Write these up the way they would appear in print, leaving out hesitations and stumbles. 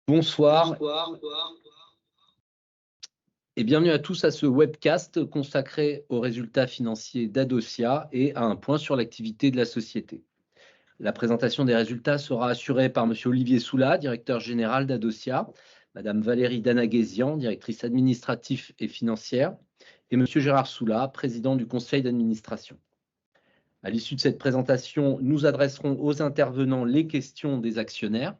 Bonsoir et bienvenue à tous à ce webcast consacré aux résultats financiers d'Adosia et à un point sur l'activité de la société. La présentation des résultats sera assurée par Monsieur Olivier Soula, directeur général d'Adosia, Madame Valérie Danaguesian, directrice administrative et financière, et Monsieur Gérard Soula, président du conseil d'administration. À l'issue de cette présentation, nous adresserons aux intervenants les questions des actionnaires.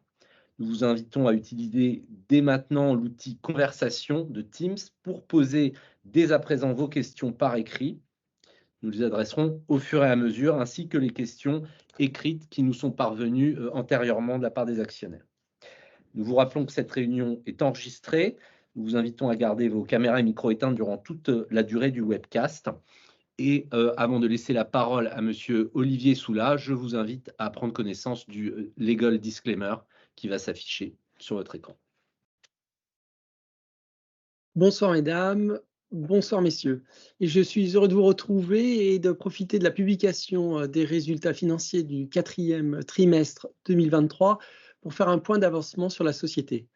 Nous vous invitons à utiliser dès maintenant l'outil Conversation de Teams pour poser dès à présent vos questions par écrit. Nous les adresserons au fur et à mesure, ainsi que les questions écrites qui nous sont parvenues antérieurement de la part des actionnaires. Nous vous rappelons que cette réunion est enregistrée. Nous vous invitons à garder vos caméras et micros éteints durant toute la durée du webcast. Et avant de laisser la parole à Monsieur Olivier Soula, je vous invite à prendre connaissance du Legal Disclaimer qui va s'afficher sur votre écran. Bonsoir mesdames, bonsoir messieurs. Et je suis heureux de vous retrouver et de profiter de la publication des résultats financiers du quatrième trimestre 2023 pour faire un point d'avancement sur la société.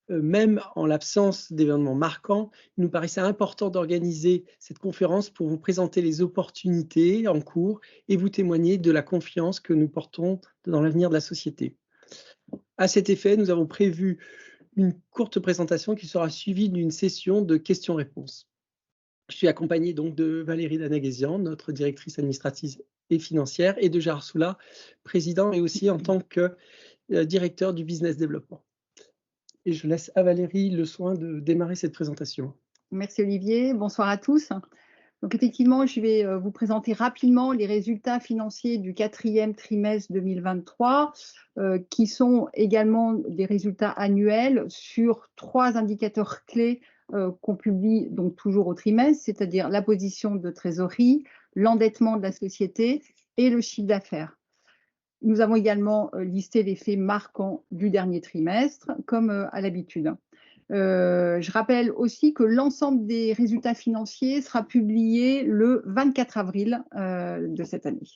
Même en l'absence d'événements marquants, il nous paraissait important d'organiser cette conférence pour vous présenter les opportunités en cours et vous témoigner de la confiance que nous portons dans l'avenir de la société. À cet effet, nous avons prévu une courte présentation qui sera suivie d'une session de questions-réponses. Je suis accompagné donc de Valérie Danaguesian, notre directrice administrative et financière, et de Gérard Soula, président et aussi en tant que directeur du business développement. Et je laisse à Valérie le soin de démarrer cette présentation. Merci Olivier, bonsoir à tous. Donc effectivement, je vais vous présenter rapidement les résultats financiers du quatrième trimestre 2023, qui sont également des résultats annuels sur 3 indicateurs clés qu'on publie donc toujours au trimestre, c'est-à-dire la position de trésorerie, l'endettement de la société et le chiffre d'affaires. Nous avons également listé les faits marquants du dernier trimestre, comme à l'habitude. Je rappelle aussi que l'ensemble des résultats financiers sera publié le 24 avril de cette année.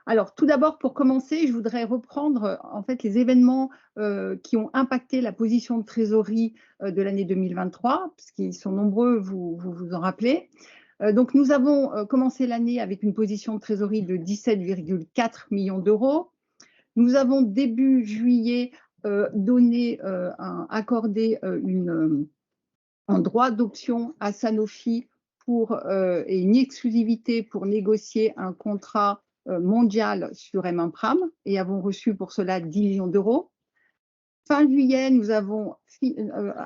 Alors, tout d'abord, pour commencer, je voudrais reprendre en fait les événements qui ont impacté la position de trésorerie de l'année 2023, parce qu'ils sont nombreux, vous en rappelez. Donc, nous avons commencé l'année avec une position de trésorerie de 17,4 millions d'euros. Nous avons début juillet accordé un droit d'option à Sanofi et une exclusivité pour négocier un contrat mondial sur M1 et avons reçu pour cela 10 millions d'euros. Fin juillet, nous avons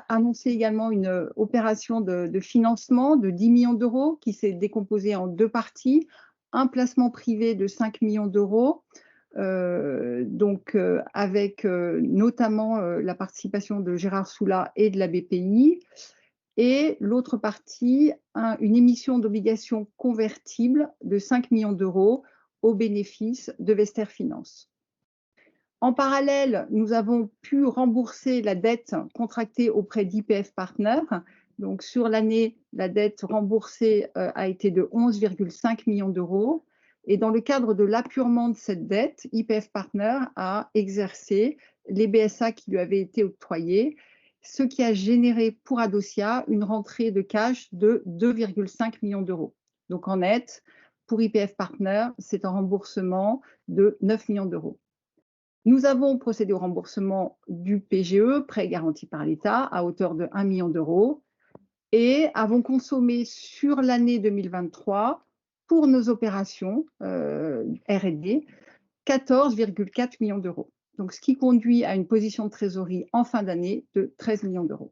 annoncé également une opération de financement de 10 millions d'euros qui s'est décomposée en 2 parties. Un placement privé de 5 millions d'euros, avec notamment la participation de Gérard Soula et de la BPI. Et l'autre partie, une émission d'obligations convertibles de 5 millions d'euros au bénéfice de Vester Finance. En parallèle, nous avons pu rembourser la dette contractée auprès d'IPF Partners. Donc, sur l'année, la dette remboursée a été de 11,5 millions d'euros. Et dans le cadre de l'appurement de cette dette, IPF Partners a exercé les BSA qui lui avaient été octroyés, ce qui a généré pour Adosia une rentrée de cash de 2,5 millions d'euros. Donc, en net, pour IPF Partners, c'est un remboursement de 9 millions d'euros. Nous avons procédé au remboursement du PGE, prêt garanti par l'État, à hauteur de 1 million d'euros, et avons consommé sur l'année 2023, pour nos opérations R&D, 14,4 millions d'euros. Donc, ce qui conduit à une position de trésorerie en fin d'année de 13 millions d'euros.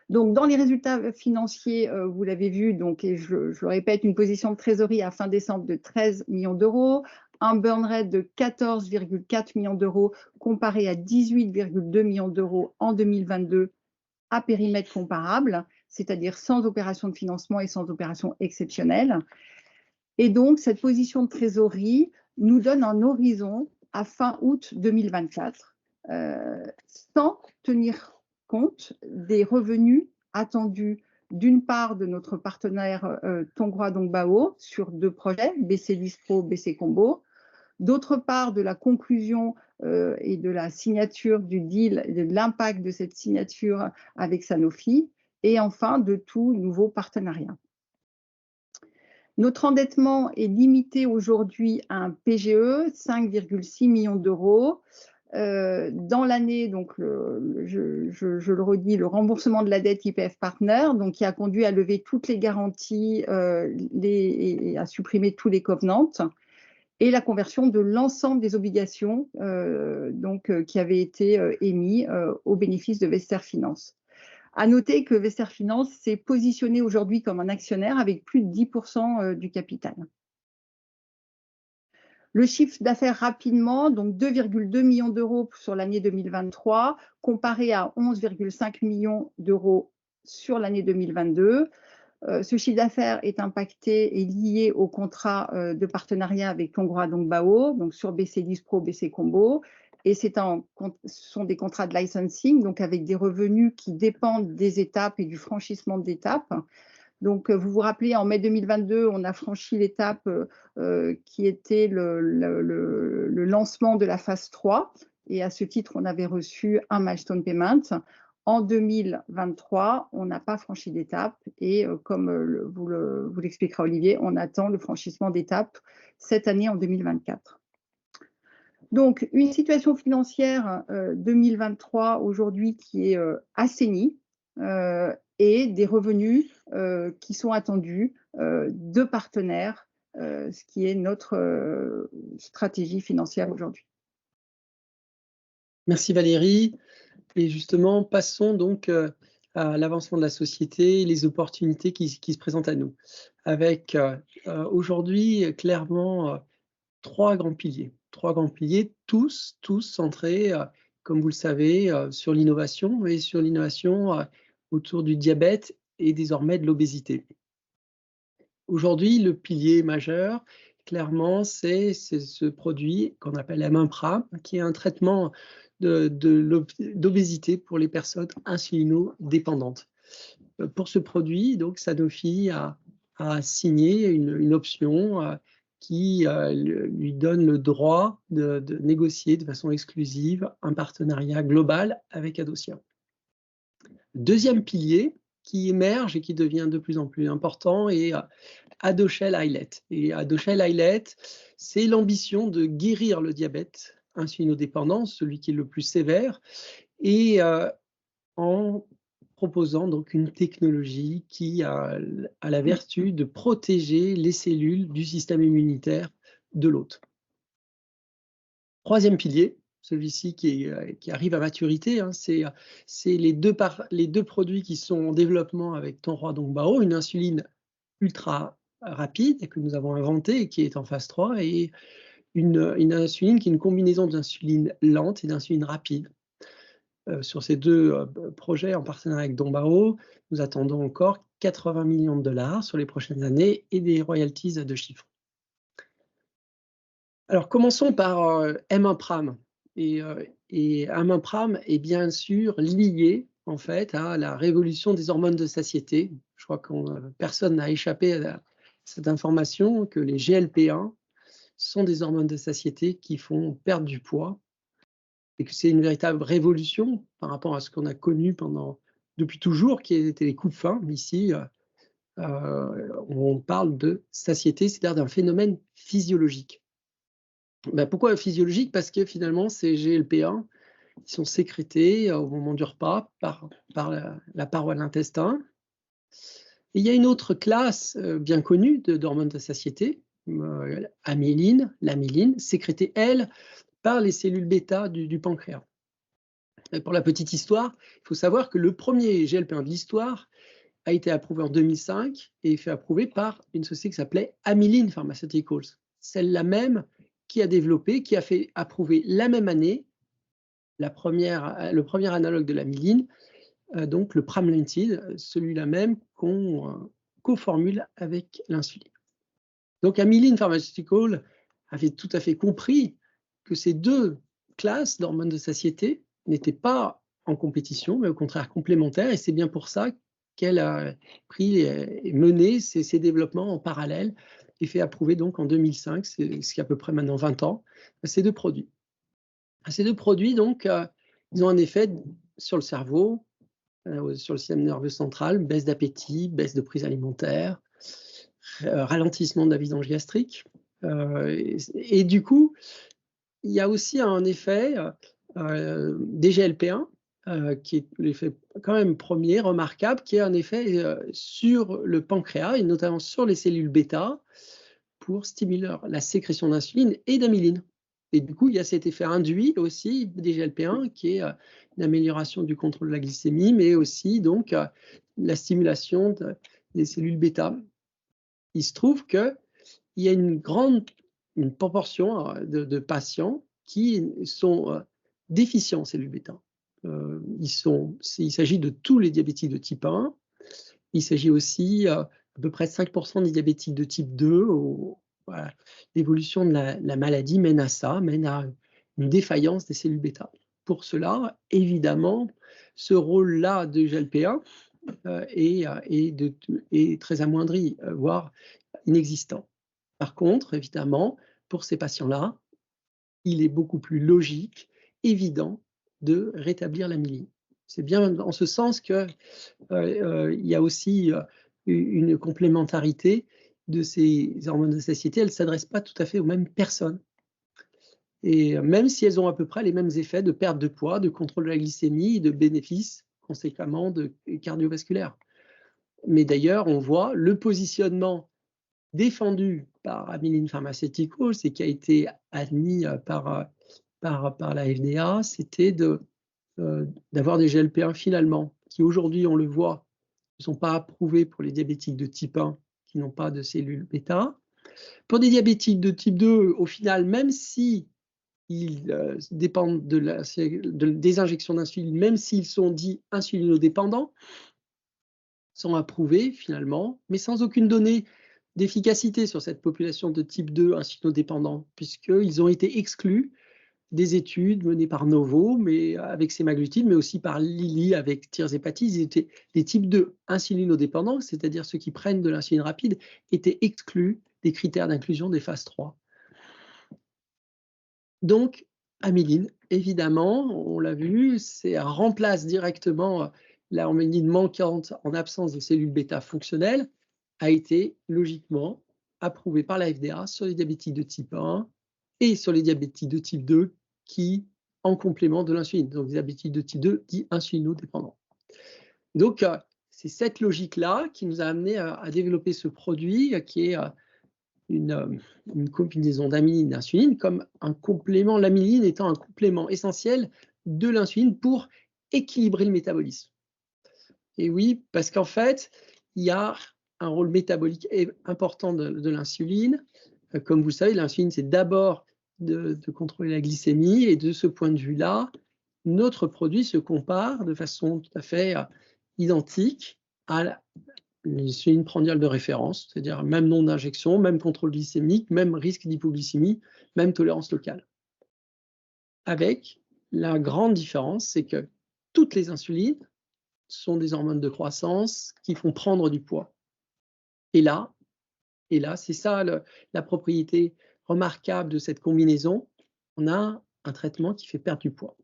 Donc, dans les résultats financiers, vous l'avez vu, donc, et je le répète, une position de trésorerie à fin décembre de 13 millions d'euros, un burn rate de 14,4 millions d'euros comparé à 18,2 millions d'euros en 2022 à périmètre comparable, c'est-à-dire sans opération de financement et sans opération exceptionnelle. Et donc, cette position de trésorerie nous donne un horizon à fin août 2024, sans tenir compte des revenus attendus d'une part de notre partenaire Tonghua Dongbao sur 2 projets, BC Dispro, BC Combo, d'autre part de la conclusion et de la signature du deal, de l'impact de cette signature avec Sanofi, et enfin de tout nouveau partenariat. Notre endettement est limité aujourd'hui à un PGE, 5,6 millions d'euros. Dans l'année, donc je le redis, le remboursement de la dette YPF Partner, donc qui a conduit à lever toutes les garanties et à supprimer tous les covenants, et la conversion de l'ensemble des obligations qui avaient été émises au bénéfice de Vester Finance. À noter que Vester Finance s'est positionné aujourd'hui comme un actionnaire avec plus de 10% du capital. Le chiffre d'affaires rapidement, donc 2,2 millions d'euros sur l'année 2023, comparé à 11,5 millions d'euros sur l'année 2022. Ce chiffre d'affaires est impacté et lié au contrat de partenariat avec Tonghua Dongbao, donc sur BC10 Pro, BC Combo. Et ce sont des contrats de licensing, donc avec des revenus qui dépendent des étapes et du franchissement d'étapes. Donc, vous vous rappelez, en mai 2022, on a franchi l'étape qui était le lancement de la phase 3. Et à ce titre, on avait reçu un milestone payment. En 2023, on n'a pas franchi d'étape. Et comme vous l'expliquera Olivier, on attend le franchissement d'étape cette année en 2024. Donc, une situation financière 2023 aujourd'hui qui est assainie et des revenus qui sont attendus de partenaires, ce qui est notre stratégie financière aujourd'hui. Merci Valérie. Et justement, passons donc à l'avancement de la société et les opportunités qui se présentent à nous. Avec aujourd'hui clairement trois grands piliers, tous centrés, comme vous le savez, sur l'innovation et sur l'innovation autour du diabète et désormais de l'obésité. Aujourd'hui, le pilier majeur, clairement, c'est ce produit qu'on appelle M1PRAM, qui est un traitement d'obésité pour les personnes insulinodépendantes. Pour ce produit, donc, Sanofi a signé une option qui lui donne le droit de négocier de façon exclusive un partenariat global avec Adocia. Deuxième pilier qui émerge et qui devient de plus en plus important est Adoshel Islet. Et Adoshel Islet, c'est l'ambition de guérir le diabète insulinodépendant, celui qui est le plus sévère, et en proposant donc une technologie qui a la vertu de protéger les cellules du système immunitaire de l'hôte. Troisième pilier, celui-ci qui arrive à maturité, hein, c'est les deux produits qui sont en développement avec Tonghua Dongbao, une insuline ultra rapide que nous avons inventée et qui est en phase 3, et une insuline qui est une combinaison d'insuline lente et d'insuline rapide. Sur ces deux projets en partenariat avec Dongbao, nous attendons encore 80 millions de dollars sur les prochaines années et des royalties à deux chiffres. Alors commençons par M1PRAM. Et M1PRAM est bien sûr lié en fait à la révolution des hormones de satiété. Je crois que personne n'a échappé à cette information que les GLP-1 sont des hormones de satiété qui font perdre du poids et que c'est une véritable révolution par rapport à ce qu'on a connu depuis toujours, qui étaient les coups de faim. Ici, on parle de satiété, c'est-à-dire d'un phénomène physiologique. Ben pourquoi physiologique? Parce que finalement, ces GLP-1 qui sont sécrétés au moment du repas par la paroi de l'intestin. Et il y a une autre classe bien connue d'hormones de satiété, l'amyline, sécrétée, elle, par les cellules bêta du pancréas. Et pour la petite histoire, il faut savoir que le premier GLP-1 de l'histoire a été approuvé en 2005 et fait approuver par une société qui s'appelait Amylin Pharmaceuticals, celle-là même qui a développé, qui a fait approuver la même année le premier analogue de l'amyline, donc le pramlintide, celui-là même qu'on coformule avec l'insuline. Donc Amylin Pharmaceuticals avait tout à fait compris que ces deux classes d'hormones de satiété n'étaient pas en compétition, mais au contraire complémentaires, et c'est bien pour ça qu'elle a mené ces développements en parallèle et fait approuver donc en 2005, c'est ce qui est à peu près maintenant 20 ans, ces deux produits. Ces deux produits, donc, ils ont un effet sur le cerveau, sur le système nerveux central, baisse d'appétit, baisse de prise alimentaire, ralentissement de la vidange gastrique. Et du coup, il y a aussi un effet des GLP-1, qui est l'effet quand même premier, remarquable, qui est un effet sur le pancréas et notamment sur les cellules bêta pour stimuler la sécrétion d'insuline et d'amyline. Et du coup, il y a cet effet induit aussi des GLP-1 qui est une amélioration du contrôle de la glycémie, mais aussi donc la stimulation des cellules bêta. Il se trouve qu'il y a une proportion de patients qui sont déficients en cellules bêta. Il s'agit de tous les diabétiques de type 1. Il s'agit aussi à peu près 5% des diabétiques de type 2. Voilà. L'évolution de la maladie mène à ça, mène à une défaillance des cellules bêta. Pour cela, évidemment, ce rôle-là de GLP-1 est très amoindri, voire inexistant. Par contre, évidemment, pour ces patients-là, il est beaucoup plus logique, évident, de rétablir l'amyline. C'est bien en ce sens qu'il y a aussi une complémentarité de ces hormones de satiété. Elles ne s'adressent pas tout à fait aux mêmes personnes. Et même si elles ont à peu près les mêmes effets de perte de poids, de contrôle de la glycémie et de bénéfices, conséquemment, cardiovasculaires. Mais d'ailleurs, on voit le positionnement défendu par Amylin Pharmaceuticals et qui a été admis par la FDA, c'était d'avoir des GLP-1 finalement, qui aujourd'hui, on le voit, ne sont pas approuvés pour les diabétiques de type 1 qui n'ont pas de cellules bêta. Pour des diabétiques de type 2, au final, même si ils dépendent des injections d'insuline, même s'ils sont dits insulinodépendants, sont approuvés finalement, mais sans aucune donnée d'efficacité sur cette population de type 2 insulinodépendant, puisqu'ils ont été exclus des études menées par Novo, mais avec semaglutide, mais aussi par Lilly avec tirzépatide. Les types 2 insulinodépendants, c'est-à-dire ceux qui prennent de l'insuline rapide, étaient exclus des critères d'inclusion des phases 3. Donc, amyline, évidemment, on l'a vu, remplace directement l'amyline manquante en absence de cellules bêta fonctionnelles, a été logiquement approuvé par la FDA sur les diabétiques de type 1 et sur les diabétiques de type 2 qui, en complément de l'insuline, donc les diabétiques de type 2 dits insulinodépendants. Donc, c'est cette logique-là qui nous a amené à développer ce produit qui est une combinaison d'amyline et d'insuline comme un complément, l'amyline étant un complément essentiel de l'insuline pour équilibrer le métabolisme. Et oui, parce qu'en fait, il y a un rôle métabolique important de l'insuline. Comme vous le savez, l'insuline, c'est d'abord de contrôler la glycémie, et de ce point de vue-là, notre produit se compare de façon tout à fait identique à l'insuline prandiale de référence, c'est-à-dire même nombre d'injections, même contrôle glycémique, même risque d'hypoglycémie, même tolérance locale. Avec la grande différence, c'est que toutes les insulines sont des hormones de croissance qui font prendre du poids. Et là, c'est ça la propriété remarquable de cette combinaison. On a un traitement qui fait perdre du poids.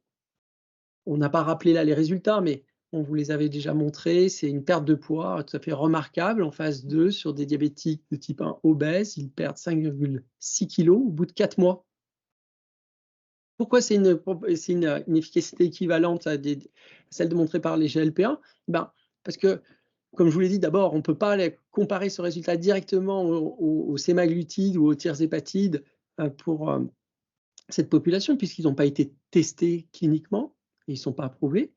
On n'a pas rappelé là les résultats, mais on vous les avait déjà montrés. C'est une perte de poids tout à fait remarquable en phase 2 sur des diabétiques de type 1 obèses. Ils perdent 5,6 kg au bout de 4 mois. Pourquoi c'est une efficacité équivalente à celle montrée par les GLP-1 ? Parce que, comme je vous l'ai dit, d'abord, on ne peut pas comparer ce résultat directement au sémaglutide ou au tirzépatide pour cette population, puisqu'ils n'ont pas été testés cliniquement, et ils ne sont pas approuvés.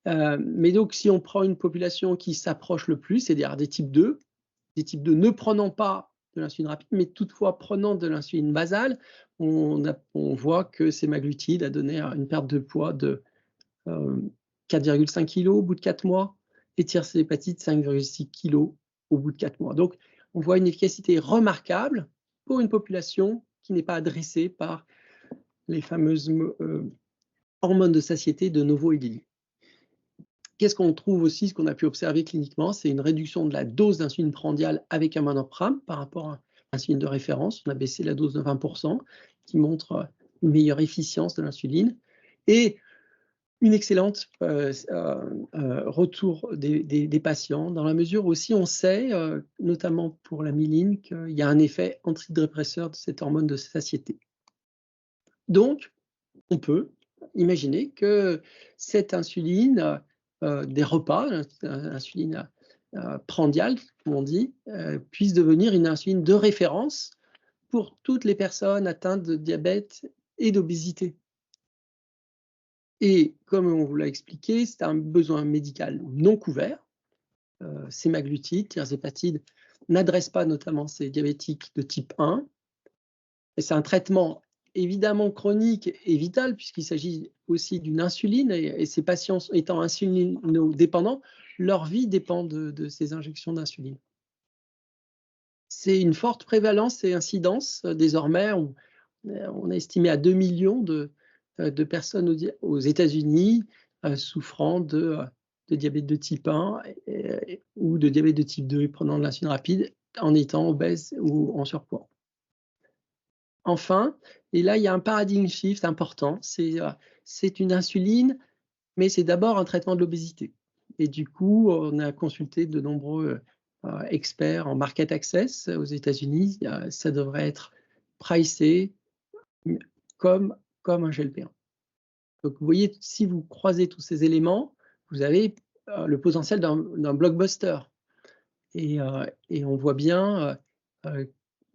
Mais donc, si on prend une population qui s'approche le plus, c'est-à-dire des types 2 ne prenant pas de l'insuline rapide, mais toutefois prenant de l'insuline basale, on voit que sémaglutide a donné une perte de poids de 4,5 kg au bout de 4 mois, et tirzépatide 5,6 kg au bout de 4 mois. Donc, on voit une efficacité remarquable pour une population qui n'est pas adressée par les fameuses hormones de satiété de Novo et Lilly. Qu'est-ce qu'on trouve aussi, ce qu'on a pu observer cliniquement, c'est une réduction de la dose d'insuline prandiale avec un monopram par rapport insuline de référence. On a baissé la dose de 20%, qui montre une meilleure efficience de l'insuline. Et une excellente retour des patients, dans la mesure où aussi on sait, notamment pour la myline, qu'il y a un effet antidépresseur de cette hormone de satiété. Donc, on peut imaginer que cette insuline, des repas, l'insuline prandiale, comme on dit, puisse devenir une insuline de référence pour toutes les personnes atteintes de diabète et d'obésité. Et comme on vous l'a expliqué, c'est un besoin médical non couvert. Sémaglutide, tirzépatide n'adresse pas notamment ces diabétiques de type 1. Et c'est un traitement évidemment chronique et vital, puisqu'il s'agit aussi d'une insuline. Et ces patients étant insulinodépendants, leur vie dépend de ces injections d'insuline. C'est une forte prévalence et incidence. Désormais, on a estimé à 2 millions de personnes aux États-Unis souffrant de diabète de type 1 ou de diabète de type 2 prenant de l'insuline rapide en étant obèses ou en surpoids. Enfin, et là il y a un paradigme shift important, c'est une insuline, mais c'est d'abord un traitement de l'obésité. Et du coup, on a consulté de nombreux experts en market access aux États-Unis. Ça devrait être pricé comme un GLP-1. Donc, vous voyez, si vous croisez tous ces éléments, vous avez le potentiel d'un blockbuster. Et on voit bien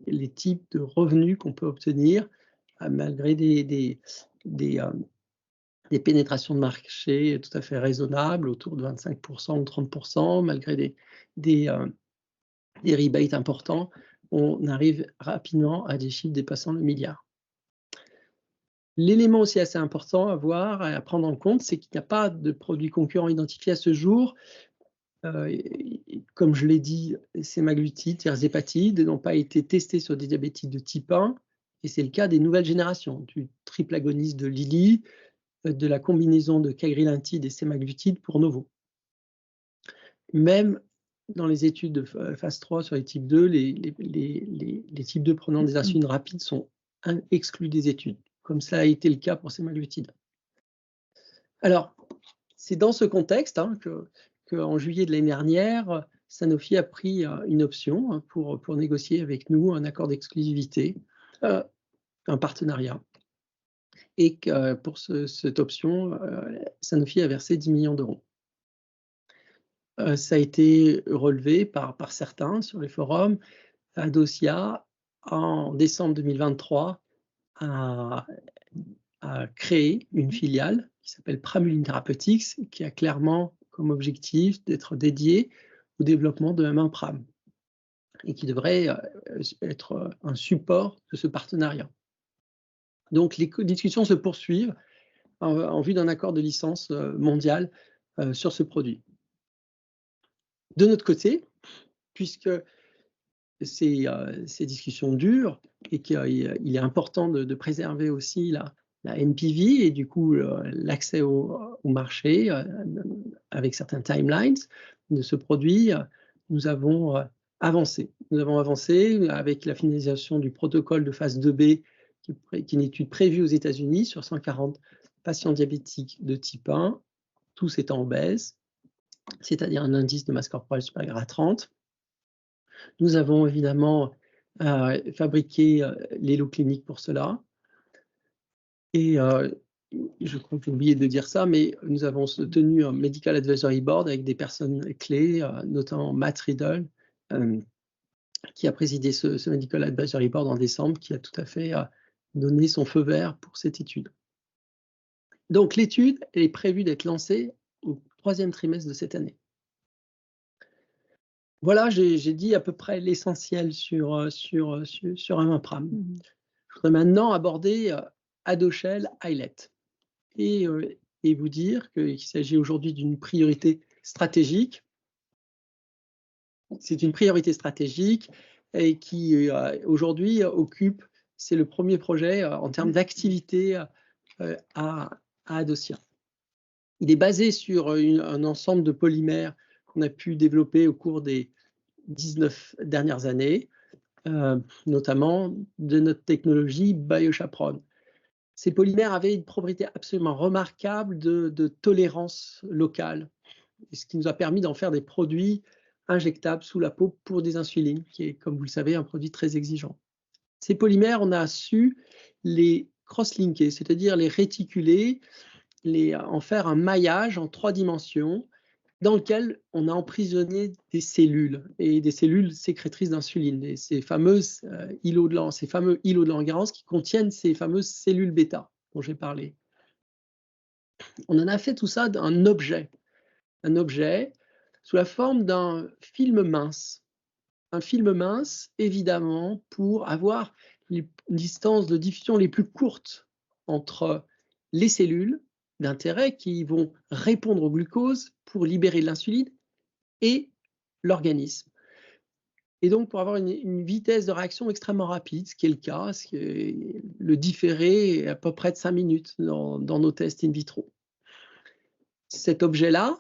les types de revenus qu'on peut obtenir malgré des pénétrations de marché tout à fait raisonnables, autour de 25% ou 30%, malgré des rebates importants. On arrive rapidement à des chiffres dépassant le milliard. L'élément aussi assez important à voir et à prendre en compte, c'est qu'il n'y a pas de produits concurrents identifiés à ce jour. Comme je l'ai dit, sémaglutide, tirzépatide n'ont pas été testés sur des diabétiques de type 1, et c'est le cas des nouvelles générations, du triple agoniste de Lilly, de la combinaison de cagrilintide et sémaglutide pour Novo. Même dans les études de phase 3 sur les types 2, les types 2 prenant des insulines rapides sont exclus des études, comme ça a été le cas pour sémaglutide. Alors, c'est dans ce contexte qu'en juillet de l'année dernière, Sanofi a pris une option pour négocier avec nous un accord d'exclusivité, un partenariat. Et que pour cette option, Sanofi a versé 10 millions d'euros. Ça a été relevé par certains sur les forums. Adocia, en décembre 2023, a créé une filiale qui s'appelle Pramuline Therapeutics, qui a clairement comme objectif d'être dédié au développement de M1-Pram et qui devrait être un support de ce partenariat. Donc les discussions se poursuivent en vue d'un accord de licence mondial sur ce produit. De notre côté, puisque ces discussions durent et qu'il est important de préserver aussi la NPV et du coup l'accès au marché avec certains timelines de ce produit, nous avons avancé. Nous avons avancé avec la finalisation du protocole de phase 2B, qui est une étude prévue aux États-Unis sur 140 patients diabétiques de type 1, tous étant obèses, c'est-à-dire un indice de masse corporelle supérieur à 30. Nous avons évidemment fabriqué les lots cliniques pour cela. Et je crois que j'ai oublié de dire ça, mais nous avons tenu un Medical Advisory Board avec des personnes clés, notamment Matt Riddle, qui a présidé ce Medical Advisory Board en décembre, qui a tout à fait donné son feu vert pour cette étude. Donc l'étude est prévue d'être lancée au 3e trimestre de cette année. Voilà, j'ai dit à peu près l'essentiel sur M1-Pram. Je voudrais maintenant aborder Adoshel Islet et vous dire qu'il s'agit aujourd'hui d'une priorité stratégique. C'est une priorité stratégique et qui aujourd'hui occupe, c'est le premier projet en termes d'activité à Adocia. Il est basé sur un ensemble de polymères qu'on a pu développer au cours des 19 dernières années, notamment de notre technologie BioChaperone. Ces polymères avaient une propriété absolument remarquable de tolérance locale, ce qui nous a permis d'en faire des produits injectables sous la peau pour des insulines, qui est, comme vous le savez, un produit très exigeant. Ces polymères, on a su les cross-linker, c'est-à-dire les réticuler, en faire un maillage en 3 dimensions dans lequel on a emprisonné des cellules, et des cellules sécrétrices d'insuline, ces fameux îlots de Langerhans qui contiennent ces fameuses cellules bêta dont j'ai parlé. On en a fait tout ça d'un objet sous la forme d'un film mince. Un film mince, évidemment, pour avoir les distances de diffusion les plus courtes entre les cellules d'intérêt qui vont répondre au glucose pour libérer de l'insuline et l'organisme. Et donc, pour avoir une vitesse de réaction extrêmement rapide, ce qui est le cas, le différé est à peu près de 5 minutes dans nos tests in vitro. Cet objet-là,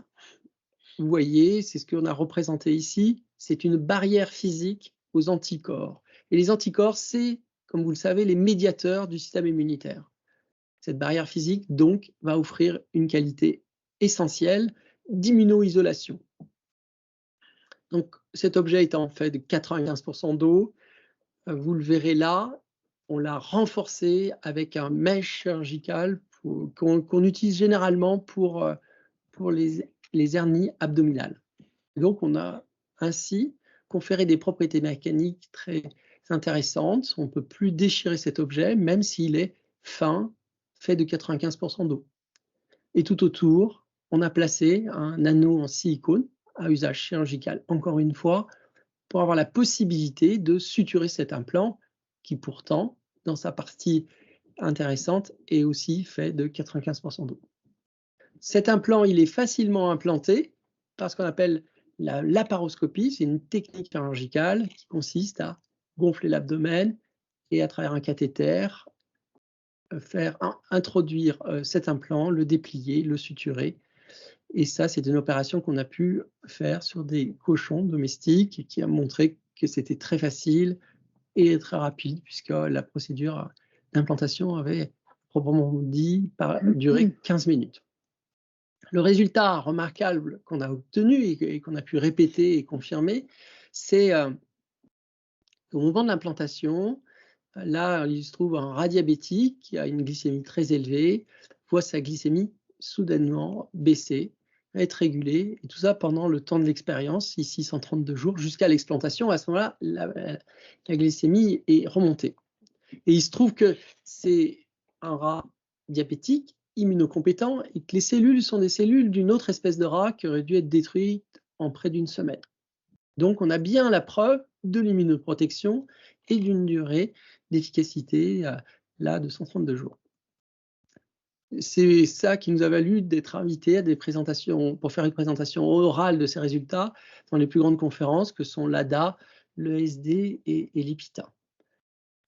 vous voyez, c'est ce qu'on a représenté ici, c'est une barrière physique aux anticorps. Et les anticorps, c'est, comme vous le savez, les médiateurs du système immunitaire. Cette barrière physique, donc, va offrir une qualité essentielle d'immuno-isolation. Donc, cet objet étant fait de 95% d'eau, vous le verrez là, on l'a renforcé avec un mesh chirurgical qu'on utilise généralement pour les hernies abdominales. Donc, on a ainsi conféré des propriétés mécaniques très intéressantes. On ne peut plus déchirer cet objet, même s'il est fin, fait de 95% d'eau. Et tout autour, on a placé un anneau en silicone à usage chirurgical, encore une fois, pour avoir la possibilité de suturer cet implant qui pourtant, dans sa partie intéressante, est aussi fait de 95% d'eau. Cet implant, il est facilement implanté par ce qu'on appelle la laparoscopie. C'est une technique chirurgicale qui consiste à gonfler l'abdomen et à travers un cathéter, introduire cet implant, le déplier, le suturer. Et ça, c'est une opération qu'on a pu faire sur des cochons domestiques et qui a montré que c'était très facile et très rapide puisque la procédure d'implantation avait proprement dit duré 15 minutes. Le résultat remarquable qu'on a obtenu et qu'on a pu répéter et confirmer, c'est au moment de l'implantation, là, il se trouve un rat diabétique qui a une glycémie très élevée, voit sa glycémie soudainement baisser, être régulée, et tout ça pendant le temps de l'expérience, ici 132 jours, jusqu'à l'explantation. À ce moment-là, la glycémie est remontée. Et il se trouve que c'est un rat diabétique, immunocompétent, et que les cellules sont des cellules d'une autre espèce de rat qui aurait dû être détruite en près d'une semaine. Donc, on a bien la preuve de l'immunoprotection et d'une durée d'efficacité là de 132 jours. C'est ça qui nous a valu d'être invités à des présentations, pour faire une présentation orale de ces résultats dans les plus grandes conférences que sont l'ADA, l'ESD et l'IPITA.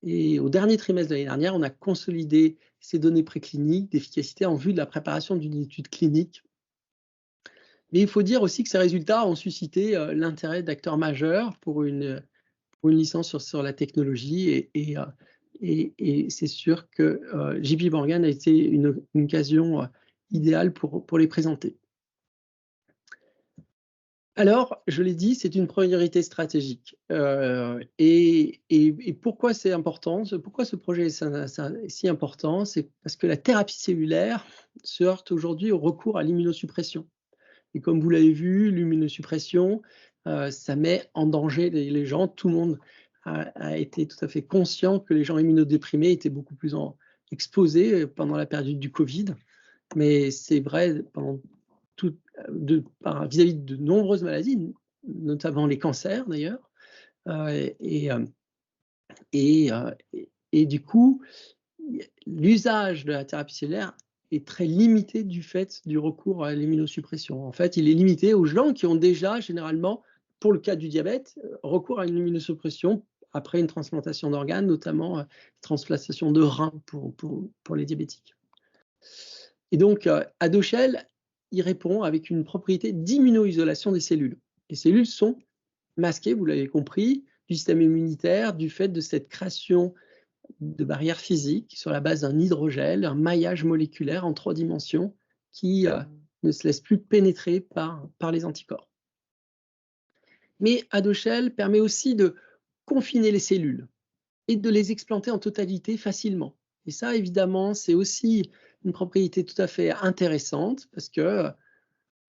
Et au dernier trimestre de l'année dernière, on a consolidé ces données précliniques d'efficacité en vue de la préparation d'une étude clinique. Mais il faut dire aussi que ces résultats ont suscité l'intérêt d'acteurs majeurs pour une licence sur la technologie et c'est sûr que JP Morgan a été une occasion idéale pour les présenter. Alors, je l'ai dit, c'est une priorité stratégique. Et pourquoi c'est important? Pourquoi ce projet est si important? C'est parce que la thérapie cellulaire se heurte aujourd'hui au recours à l'immunosuppression. Et comme vous l'avez vu, l'immunosuppression, ça met en danger les gens. Tout le monde a été tout à fait conscient que les gens immunodéprimés étaient beaucoup plus exposés pendant la période du Covid. Mais c'est vrai vis-à-vis de nombreuses maladies, notamment les cancers d'ailleurs. Et du coup, l'usage de la thérapie cellulaire est très limité du fait du recours à l'immunosuppression. En fait, il est limité aux gens qui ont déjà, généralement, pour le cas du diabète, recours à une immunosuppression après une transplantation d'organes, notamment transplantation de reins pour les diabétiques. Et donc, Adoshel, il répond avec une propriété d'immuno-isolation des cellules. Les cellules sont masquées, vous l'avez compris, du système immunitaire du fait de cette création de barrières physiques sur la base d'un hydrogel, un maillage moléculaire en 3 dimensions qui ne se laisse plus pénétrer par les anticorps. Mais Adoshel permet aussi de confiner les cellules et de les explanter en totalité facilement. Et ça, évidemment, c'est aussi une propriété tout à fait intéressante parce que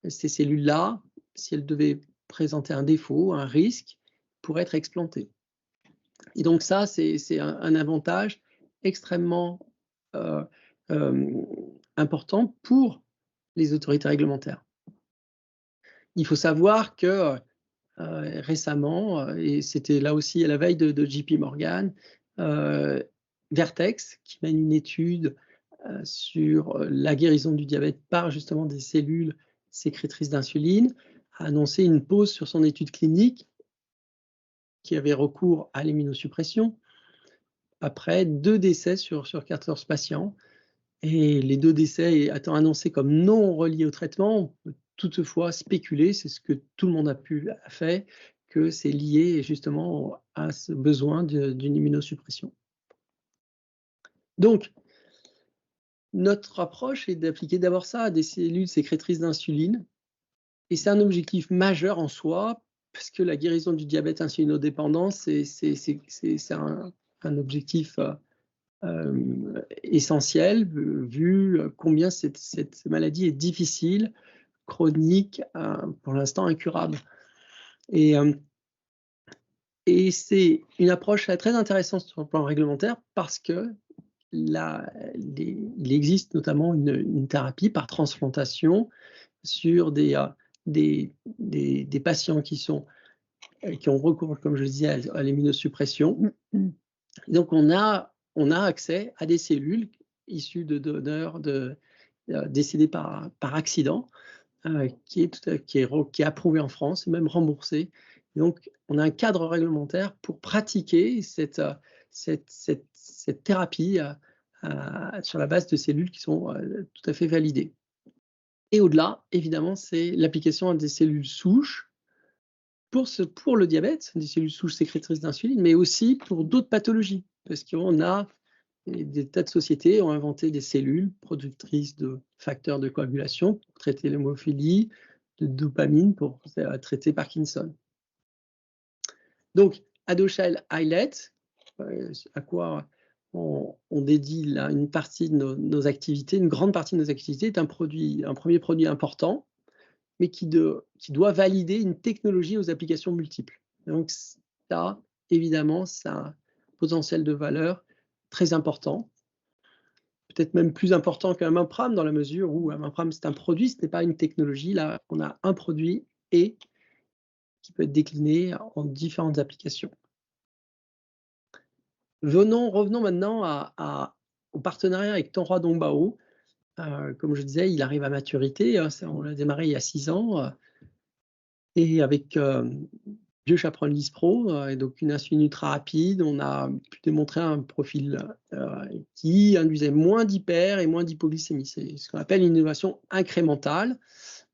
ces cellules-là, si elles devaient présenter un défaut, un risque, pourraient être explantées. Et donc ça, c'est un avantage extrêmement important pour les autorités réglementaires. Il faut savoir que récemment, et c'était là aussi à la veille de JP Morgan, Vertex, qui mène une étude sur la guérison du diabète par justement des cellules sécrétrices d'insuline, a annoncé une pause sur son étude clinique qui avait recours à l'immunosuppression après 2 décès sur 14 patients. Et les 2 décès étant annoncés comme non reliés au traitement, on peut toutefois spéculer, c'est ce que tout le monde a fait, que c'est lié justement à ce besoin d'une immunosuppression. Donc, notre approche est d'appliquer d'abord ça à des cellules sécrétrices d'insuline. Et c'est un objectif majeur en soi, parce que la guérison du diabète insulinodépendant, c'est un objectif essentiel, vu combien cette maladie est difficile, chronique, pour l'instant incurable. Et c'est une approche très intéressante sur le plan réglementaire parce que il existe notamment une thérapie par transplantation sur des patients qui ont recours, comme je le disais, à l'immunosuppression. Donc on a accès à des cellules issues de donneurs décédés par accident, qui est approuvé en France et même remboursé. Donc on a un cadre réglementaire pour pratiquer cette thérapie sur la base de cellules qui sont tout à fait validées. Et au-delà, évidemment, c'est l'application à des cellules souches pour le diabète, des cellules souches sécrétrices d'insuline, mais aussi pour d'autres pathologies. Parce qu'on a des tas de sociétés ont inventé des cellules productrices de facteurs de coagulation pour traiter l'hémophilie, de dopamine pour traiter Parkinson. Donc, Adoshel Islet, à quoi on dédie là une partie de nos activités, une grande partie de nos activités, est un premier produit important, mais qui doit valider une technologie aux applications multiples. Donc ça, évidemment, ça a un potentiel de valeur très important, peut-être même plus important qu'un Mapram, dans la mesure où un Mapram, c'est un produit, ce n'est pas une technologie. Là, on a un produit et qui peut être décliné en différentes applications. Revenons maintenant au partenariat avec Tonghua Dongbao. Comme je disais, il arrive à maturité. On l'a démarré il y a 6 ans. Et avec Biochaperon Lispro, et donc une insuline ultra rapide, on a pu démontrer un profil qui induisait moins d'hyper et moins d'hypoglycémie. C'est ce qu'on appelle une innovation incrémentale.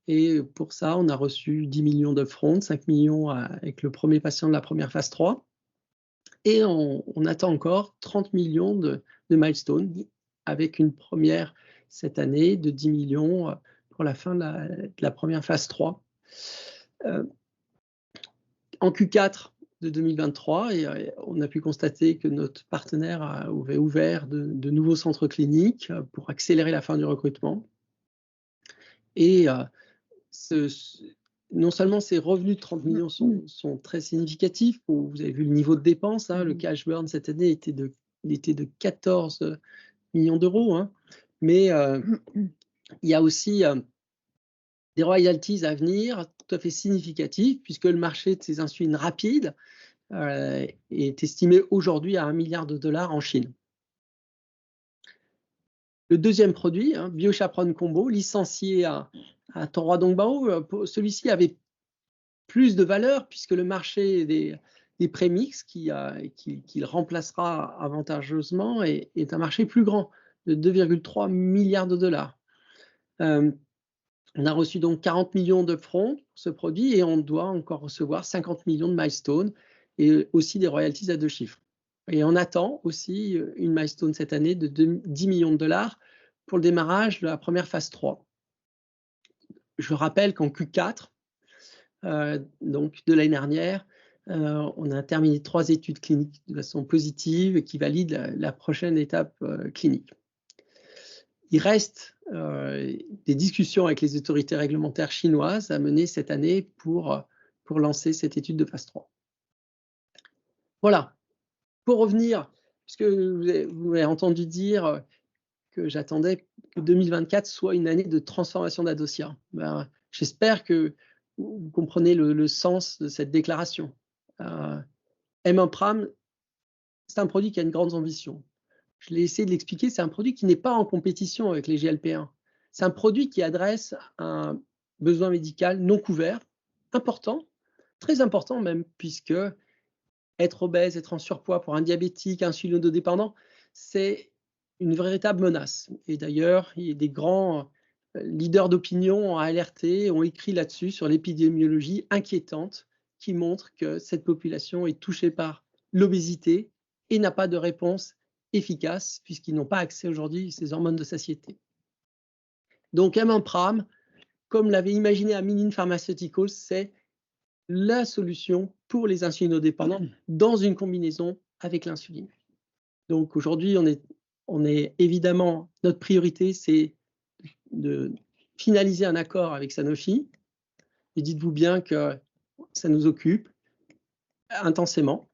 Et pour ça, on a reçu 10 millions d'upfront, 5 millions avec le premier patient de la première phase 3. Et on attend encore 30 millions de milestones, avec une première cette année de 10 millions pour la fin de la première phase 3. En Q4 de 2023, on a pu constater que notre partenaire avait ouvert de nouveaux centres cliniques pour accélérer la fin du recrutement. Et non seulement ces revenus de 30 millions sont très significatifs, vous avez vu le niveau de dépenses, le cash burn cette année était de 14 millions d'euros, mais il y a aussi des royalties à venir tout à fait significatifs, puisque le marché de ces insulines rapides est estimé aujourd'hui à $1 milliard en Chine. Le deuxième produit, Biochaperon Combo, licencié à Tonghua Dongbao, celui-ci avait plus de valeur puisque le marché des prémix qu'il remplacera avantageusement est un marché plus grand, de $2,3 milliards. On a reçu donc 40 millions d'upfront pour ce produit et on doit encore recevoir 50 millions de milestones. et aussi des royalties à 2 chiffres. Et on attend aussi une milestone cette année de 10 millions de dollars pour le démarrage de la première phase 3. Je rappelle qu'en Q4, donc de l'année dernière, on a terminé 3 études cliniques de façon positive qui valident la prochaine étape clinique. Il reste des discussions avec les autorités réglementaires chinoises à mener cette année pour lancer cette étude de phase 3. Voilà. Pour revenir, puisque vous avez entendu dire que j'attendais que 2024 soit une année de transformation d'Adocia. Ben, j'espère que vous comprenez le sens de cette déclaration. M1-Pram, c'est un produit qui a une grande ambition. Je l'ai essayé de l'expliquer, c'est un produit qui n'est pas en compétition avec les GLP-1. C'est un produit qui adresse un besoin médical non couvert, important, très important même, puisque être obèse, être en surpoids pour un diabétique, insulinodépendant, c'est une véritable menace. Et d'ailleurs, des grands leaders d'opinion ont alerté, ont écrit là-dessus sur l'épidémiologie inquiétante qui montre que cette population est touchée par l'obésité et n'a pas de réponse efficace puisqu'ils n'ont pas accès aujourd'hui à ces hormones de satiété. Donc M1-Pram, comme l'avait imaginé Amylin Pharmaceuticals, c'est la solution pour les insulinodépendants dans une combinaison avec l'insuline. Donc aujourd'hui, on est évidemment, notre priorité, c'est de finaliser un accord avec Sanofi. Et dites-vous bien que ça nous occupe intensément.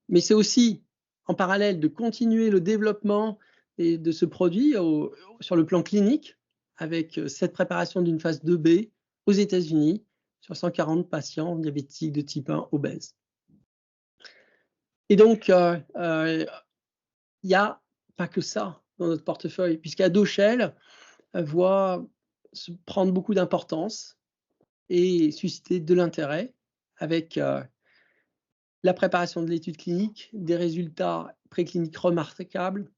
Mais c'est aussi, en parallèle, de continuer le développement de ce produit sur le plan clinique, avec cette préparation d'une phase 2B aux États-Unis, sur 140 patients diabétiques de type 1 obèses. Et donc, il n'y a pas que ça dans notre portefeuille, puisqu'Adoshell voit prendre beaucoup d'importance et susciter de l'intérêt avec la préparation de l'étude clinique, des résultats précliniques remarquables,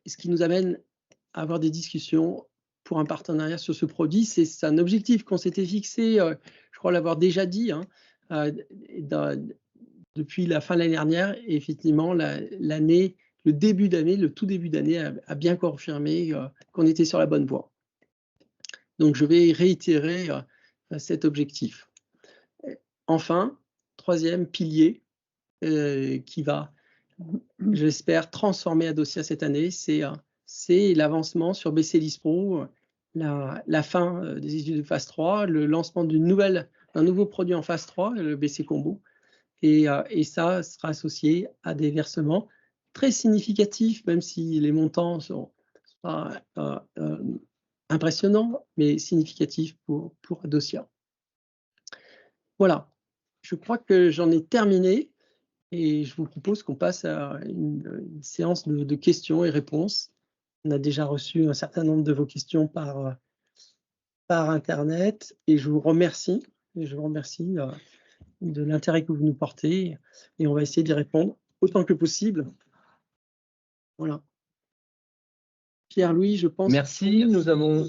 ce qui nous amène à avoir des discussions pour un partenariat sur ce produit. C'est un objectif qu'on s'était fixé, je crois l'avoir déjà dit, depuis la fin de l'année dernière. Et effectivement, le tout début d'année a bien confirmé qu'on était sur la bonne voie. Donc, je vais réitérer cet objectif. Enfin, troisième pilier qui va, j'espère, transformer Adocia cette année, c'est l'avancement sur BC Lispro, la fin des études de phase 3, le lancement d'un nouveau produit en phase 3, le BC Combo. Et ça sera associé à des versements très significatifs, même si les montants sont pas impressionnants, mais significatifs pour Adocia. Voilà, je crois que j'en ai terminé et je vous propose qu'on passe à une séance de questions et réponses. On a déjà reçu un certain nombre de vos questions par Internet et je vous remercie. De l'intérêt que vous nous portez et on va essayer d'y répondre autant que possible. Voilà. Pierre-Louis, je pense. Merci. Nous avons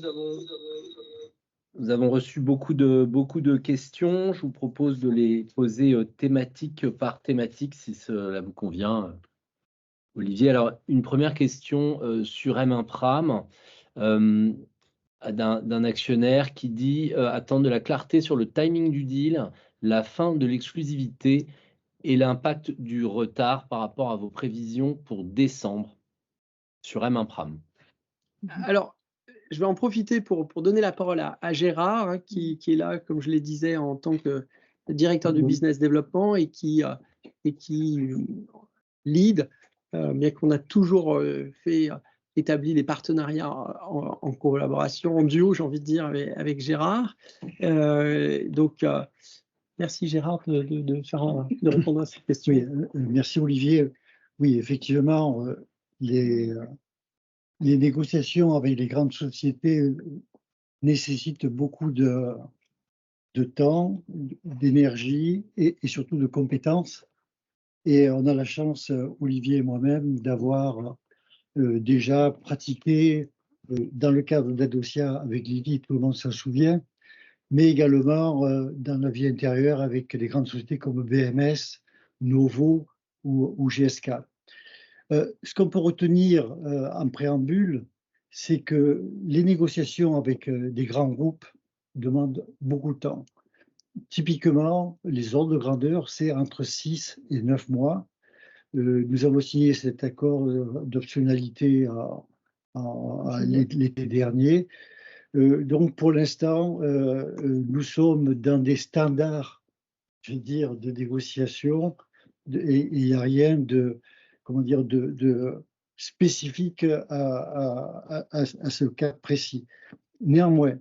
reçu beaucoup de questions. Je vous propose de les poser thématique par thématique, si cela vous convient, Olivier. Alors, une première question sur M1-Pram d'un actionnaire qui dit attendre de la clarté sur le timing du deal, la fin de l'exclusivité et l'impact du retard par rapport à vos prévisions pour décembre sur M1-Pram. Alors, je vais en profiter pour donner la parole à Gérard, qui est là, comme je le disais, en tant que directeur du business développement et qui lead, bien qu'on a toujours établi les partenariats en collaboration, en duo, j'ai envie de dire, avec Gérard. Donc, merci Gérard de répondre à cette question. Oui, merci Olivier. Oui, effectivement, les négociations avec les grandes sociétés nécessitent beaucoup de temps, d'énergie et surtout de compétences. Et on a la chance, Olivier et moi-même, d'avoir déjà pratiqué dans le cadre d'Adocia avec Lydie, tout le monde s'en souvient, mais également dans la vie intérieure avec des grandes sociétés comme BMS, Novo ou GSK. Ce qu'on peut retenir en préambule, c'est que les négociations avec des grands groupes demandent beaucoup de temps. Typiquement, les ordres de grandeur, c'est entre 6 et 9 mois. Nous avons signé cet accord d'optionnalité l'été dernier. Donc, pour l'instant, nous sommes dans des standards, je veux dire, de négociation et il n'y a rien de, comment dire, de spécifique à ce cas précis. Néanmoins,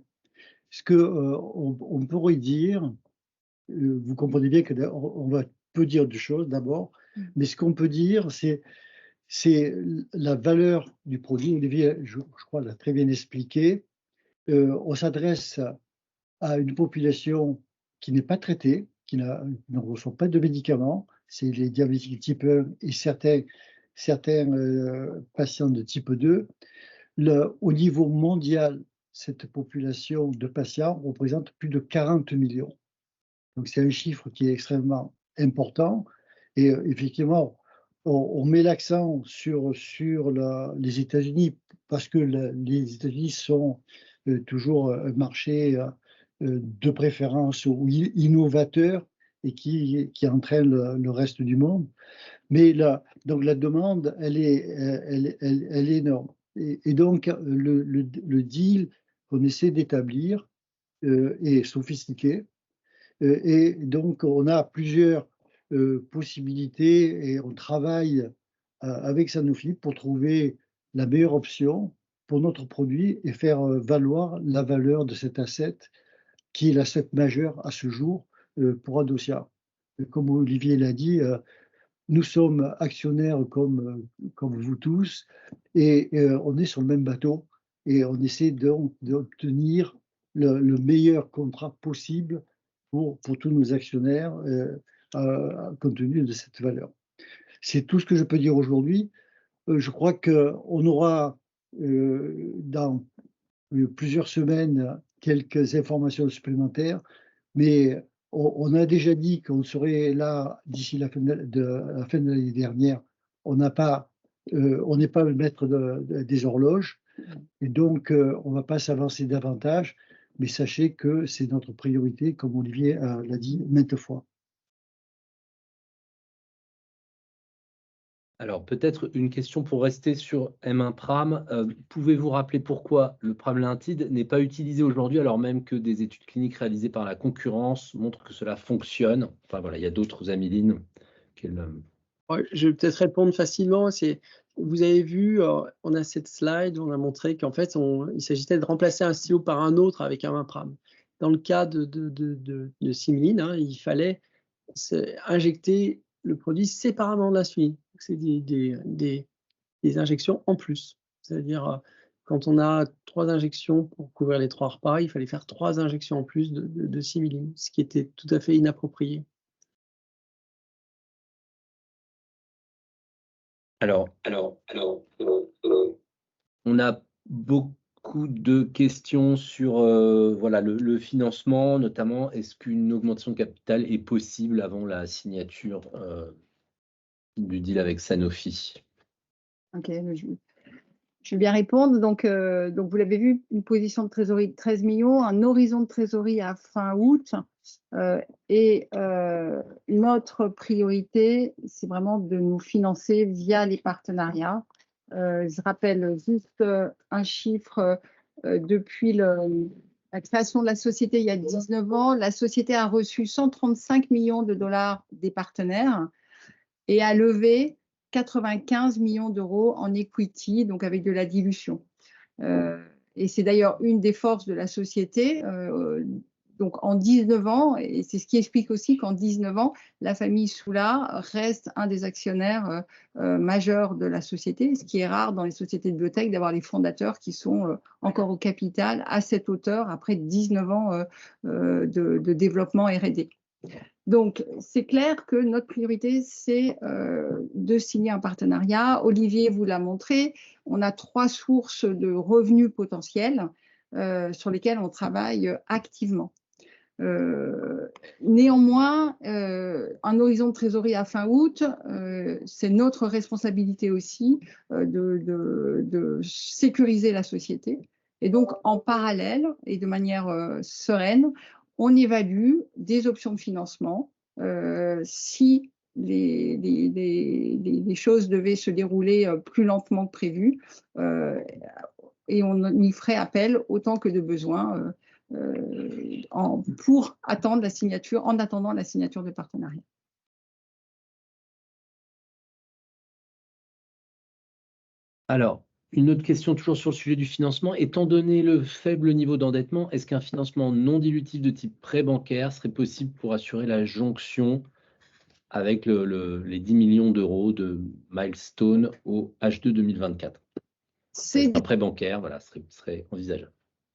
ce qu'on pourrait dire, vous comprenez bien qu'on va peu dire de choses d'abord, mais ce qu'on peut dire, c'est la valeur du produit. Olivier, je crois, l'a très bien expliqué. On s'adresse à une population qui n'est pas traitée, qui ne reçoit pas de médicaments, c'est les diabétiques type 1 et certains patients de type 2. Au niveau mondial, cette population de patients représente plus de 40 millions. Donc c'est un chiffre qui est extrêmement important. Et effectivement, on met l'accent sur les États-Unis parce que les États-Unis sont toujours un marché de préférence ou innovateur et qui entraîne le reste du monde. Mais donc la demande, elle est énorme. Et donc le deal qu'on essaie d'établir est sophistiqué. Et donc on a plusieurs possibilités et on travaille avec Sanofi pour trouver la meilleure option pour notre produit et faire valoir la valeur de cet asset qui est l'asset majeur à ce jour pour Adocia. Comme Olivier l'a dit, nous sommes actionnaires comme vous tous et on est sur le même bateau et on essaie d'obtenir le meilleur contrat possible pour tous nos actionnaires compte tenu de cette valeur. C'est tout ce que je peux dire aujourd'hui. Je crois qu'on aura dans plusieurs semaines quelques informations supplémentaires, mais on a déjà dit qu'on serait là d'ici la fin de l'année dernière. On n'est pas le maître des horloges, et donc on ne va pas s'avancer davantage, mais sachez que c'est notre priorité, comme Olivier l'a dit maintes fois. Alors, peut-être une question pour rester sur M1 Pram. Pouvez-vous rappeler pourquoi le pramlintide n'est pas utilisé aujourd'hui, alors même que des études cliniques réalisées par la concurrence montrent que cela fonctionne? Enfin, voilà, il y a d'autres amylines. Ouais, je vais peut-être répondre facilement. Vous avez vu, on a cette slide où on a montré qu'en fait, il s'agissait de remplacer un stylo par un autre avec un Impram. Dans le cas de Similine, il fallait injecter le produit séparément de l'insuline. C'est des injections en plus. C'est-à-dire, quand on a 3 injections pour couvrir les 3 repas, il fallait faire 3 injections en plus de Similine, ce qui était tout à fait inapproprié. Alors, on a beaucoup de questions sur voilà, le financement, notamment, est-ce qu'une augmentation de capital est possible avant la signature du deal avec Sanofi? Ok, je vais bien répondre. Donc vous l'avez vu, une position de trésorerie de 13 millions, un horizon de trésorerie à fin août. Et notre priorité, c'est vraiment de nous financer via les partenariats. Je rappelle juste un chiffre. Depuis la création de la société il y a 19 ans, la société a reçu 135 millions de dollars des partenaires et a levé 95 millions d'euros en equity, donc avec de la dilution. Et c'est d'ailleurs une des forces de la société. Donc en 19 ans, et c'est ce qui explique aussi qu'en 19 ans, la famille Soula reste un des actionnaires majeurs de la société, ce qui est rare dans les sociétés de biotech d'avoir les fondateurs qui sont encore au capital à cette hauteur après 19 ans de développement R&D. Donc, c'est clair que notre priorité, c'est de signer un partenariat. Olivier vous l'a montré, on a 3 sources de revenus potentiels sur lesquelles on travaille activement. Néanmoins, un horizon de trésorerie à fin août, c'est notre responsabilité aussi de sécuriser la société. Et donc, en parallèle et de manière sereine, on évalue des options de financement. Si les choses devaient se dérouler plus lentement que prévu, et on y ferait appel autant que de besoin pour attendre la signature, en attendant la signature de partenariat. Alors, une autre question toujours sur le sujet du financement. Étant donné le faible niveau d'endettement, est-ce qu'un financement non dilutif de type prêt bancaire serait possible pour assurer la jonction avec les 10 millions d'euros de milestone au H2 2024? Un prêt bancaire, voilà, serait envisageable.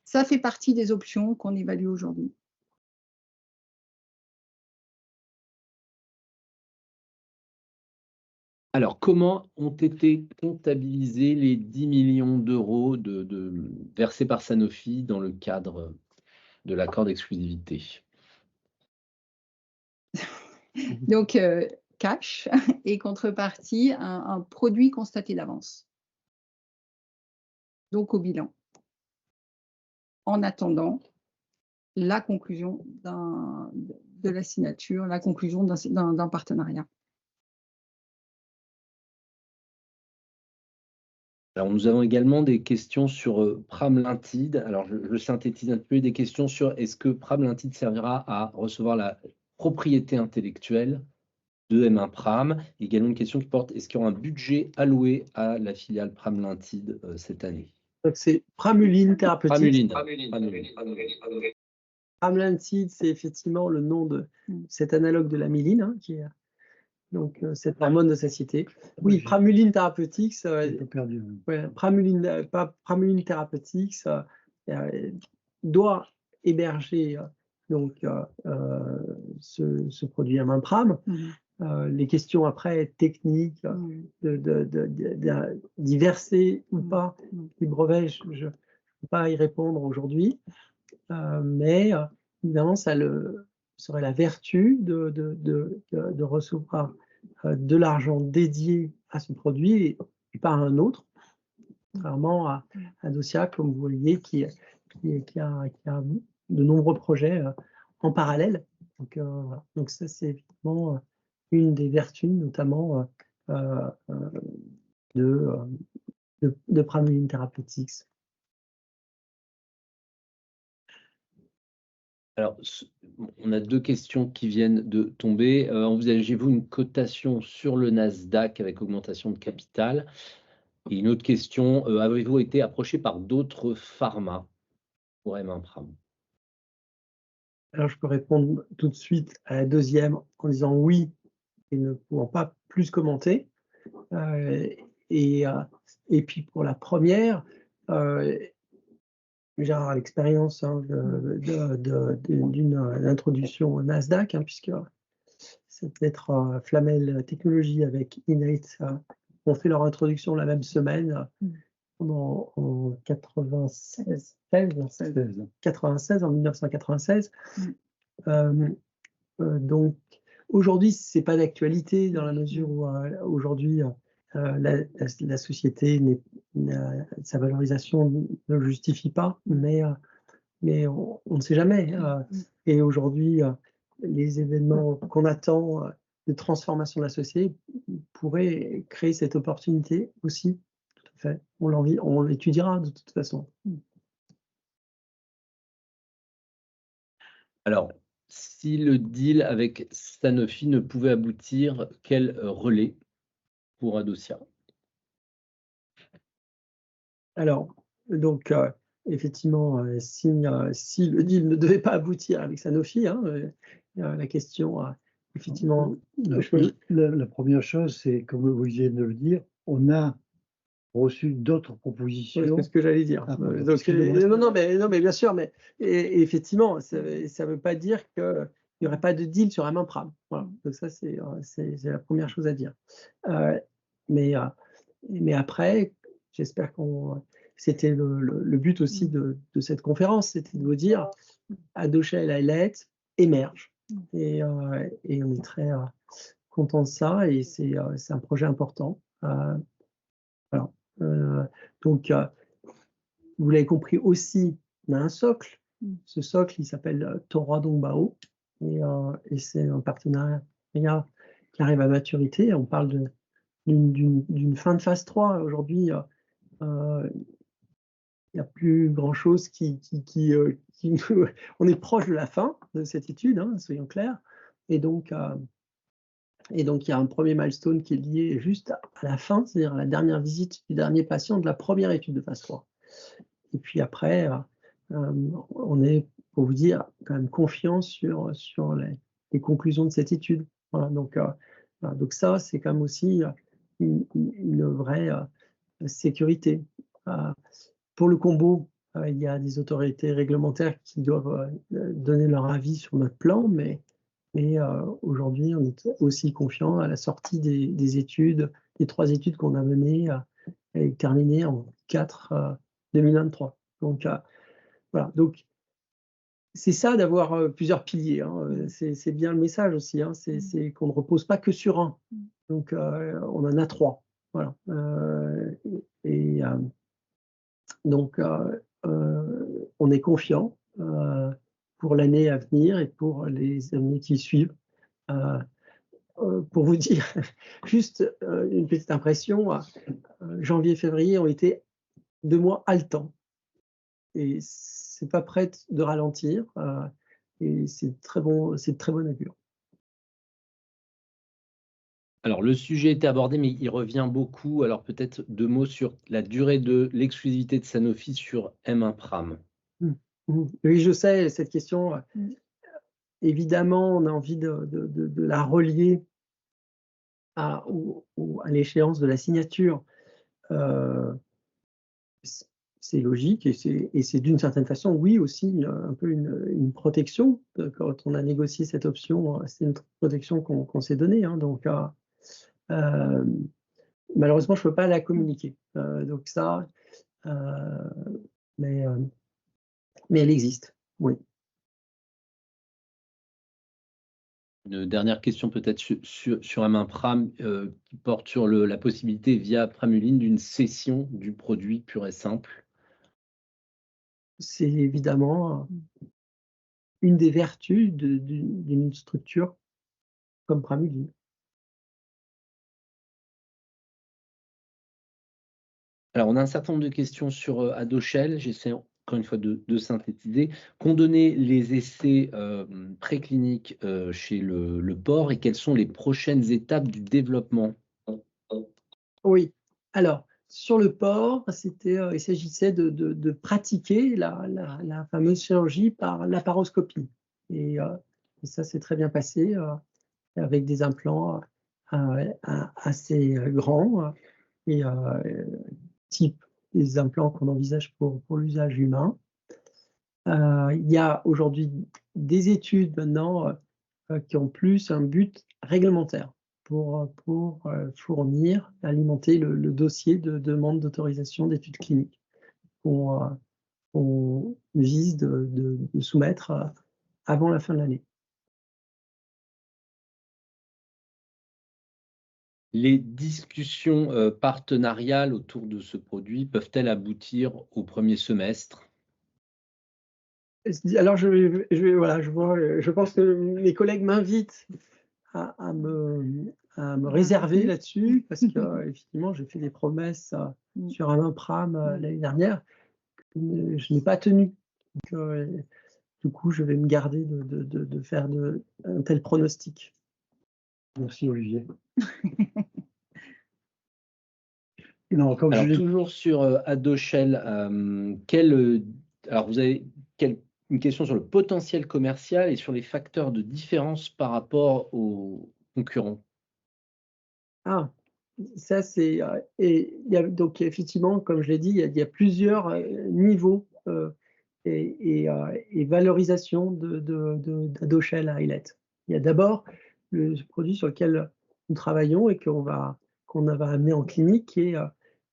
Ça fait partie des options qu'on évalue aujourd'hui. Alors, comment ont été comptabilisés les 10 millions d'euros versés par Sanofi dans le cadre de l'accord d'exclusivité? Donc, cash et contrepartie, un produit constaté d'avance. Donc, au bilan. En attendant la conclusion de la signature, la conclusion d'un partenariat. Alors, nous avons également des questions sur Pramlintide. Alors, je synthétise un peu des questions sur est-ce que Pramlintide servira à recevoir la propriété intellectuelle de M1 Pram. Également une question qui porte est-ce qu'il y aura un budget alloué à la filiale Pramlintide cette année? Donc, c'est Pramuline Therapeutics. Pramlintide, c'est effectivement le nom de cet analogue de la myline, hein, qui est donc cette hormone de satiété. Oui, Pramuline Therapeutics, Pramuline Therapeutics doit héberger donc ce produit M1 Pram. Les questions après techniques, d'y verser ou pas les brevets, je ne peux pas y répondre aujourd'hui, mais évidemment, ça serait la vertu de recevoir de l'argent dédié à ce produit et pas à un autre, contrairement à Docia, comme vous voyez, qui a de nombreux projets en parallèle. Donc, voilà. Donc ça, c'est évidemment une des vertus, notamment de Pramuline Therapeutics. Alors, on a deux questions qui viennent de tomber. Envisagez-vous une cotation sur le Nasdaq avec augmentation de capital? Et une autre question, avez-vous été approché par d'autres pharma pour M1 Pram? Alors, je peux répondre tout de suite à la deuxième en disant oui et ne pouvant pas plus commenter. Et puis pour la première, j'ai l'expérience d'une introduction au Nasdaq, hein, puisque c'est peut-être Flamel Technologies avec Innate ont fait leur introduction la même semaine en 1996. Donc aujourd'hui, ce n'est pas d'actualité dans la mesure où aujourd'hui la société, sa valorisation ne le justifie pas, mais on ne sait jamais. Et aujourd'hui, les événements qu'on attend de transformation de la société pourraient créer cette opportunité aussi. Tout à fait. On l'étudiera de toute façon. Alors, si le deal avec Sanofi ne pouvait aboutir, quel relais pour Adocia? Alors, donc, effectivement, si le deal ne devait pas aboutir avec Sanofi, hein, la question, effectivement... La première chose, c'est, comme vous venez de le dire, on a reçu d'autres propositions. C'est ce que j'allais dire. Donc, non, mais bien sûr, mais effectivement, ça ne veut pas dire qu'il n'y aurait pas de deal sur M1 Pram. Voilà. Donc ça, c'est la première chose à dire. Mais après, j'espère c'était le but aussi de cette conférence, c'était de vous dire, Adoshel Ailet émerge. Et on est très content de ça, et c'est un projet important. Voilà. Donc, vous l'avez compris aussi, on a un socle. Ce socle, il s'appelle Torah Dongbao, et c'est un partenariat qui arrive à maturité. On parle d'une fin de phase 3. Aujourd'hui, il n'y a plus grand-chose on est proche de la fin de cette étude, hein, soyons clairs. Et donc, il y a un premier milestone qui est lié juste à la fin, c'est-à-dire à la dernière visite du dernier patient de la première étude de phase 3. Et puis après, on est, pour vous dire, quand même confiant sur les conclusions de cette étude. Voilà, donc ça, c'est quand même aussi une vraie sécurité. Pour le combo, il y a des autorités réglementaires qui doivent donner leur avis sur notre plan, mais aujourd'hui, on est aussi confiant à la sortie des études, des 3 études qu'on a menées et terminées en 2023. Donc, voilà. Donc, c'est ça d'avoir plusieurs piliers. Hein. C'est bien le message aussi. Hein. C'est qu'on ne repose pas que sur un. Donc, on en a 3. Voilà. Donc, on est confiant pour l'année à venir et pour les années qui suivent. Pour vous dire, juste une petite impression, janvier-février ont été 2 mois haletants. Et c'est pas prêt de ralentir, et c'est très bon, c'est de très bonne augure. Alors, le sujet était abordé, mais il revient beaucoup. Alors, peut-être 2 mots sur la durée de l'exclusivité de Sanofi sur M1 Oui, je sais, cette question, évidemment, on a envie de la relier à l'échéance de la signature. C'est logique, et c'est d'une certaine façon, oui, aussi un peu une protection. Quand on a négocié cette option, c'est une protection qu'on s'est donnée. Hein, donc, malheureusement, je ne peux pas la communiquer. Donc ça, mais elle existe, oui. Une dernière question peut-être sur M1 qui porte sur la possibilité via Pramuline d'une cession du produit pur et simple. C'est évidemment une des vertus d'une structure comme Pramuline. Alors, on a un certain nombre de questions sur Adoshel. J'essaie encore une fois de synthétiser. Qu'ont donné les essais précliniques chez le porc, et quelles sont les prochaines étapes du développement? Oui, alors, sur le porc, il s'agissait de pratiquer la fameuse chirurgie par laparoscopie. Et ça s'est très bien passé avec des implants assez grands, et type des implants qu'on envisage pour l'usage humain. Il y a aujourd'hui des études maintenant qui ont plus un but réglementaire pour fournir, alimenter le dossier de demande d'autorisation d'études cliniques qu'on vise de soumettre avant la fin de l'année. Les discussions partenariales autour de ce produit peuvent-elles aboutir au premier semestre? Alors, je pense que mes collègues m'invitent à me réserver là-dessus, parce que effectivement, j'ai fait des promesses sur un Impram l'année dernière que je n'ai pas tenu. Donc, du coup, je vais me garder de faire un tel pronostic. Merci Olivier. Non, alors, toujours sur Adoshel, alors vous avez une question sur le potentiel commercial et sur les facteurs de différence par rapport aux concurrents. Ah, ça c'est et il y a donc effectivement, comme je l'ai dit, il y a plusieurs niveaux et valorisation d'Adoshel à Ailet. Il y a d'abord le produit sur lequel nous travaillons et qu'on va amener en clinique, qui est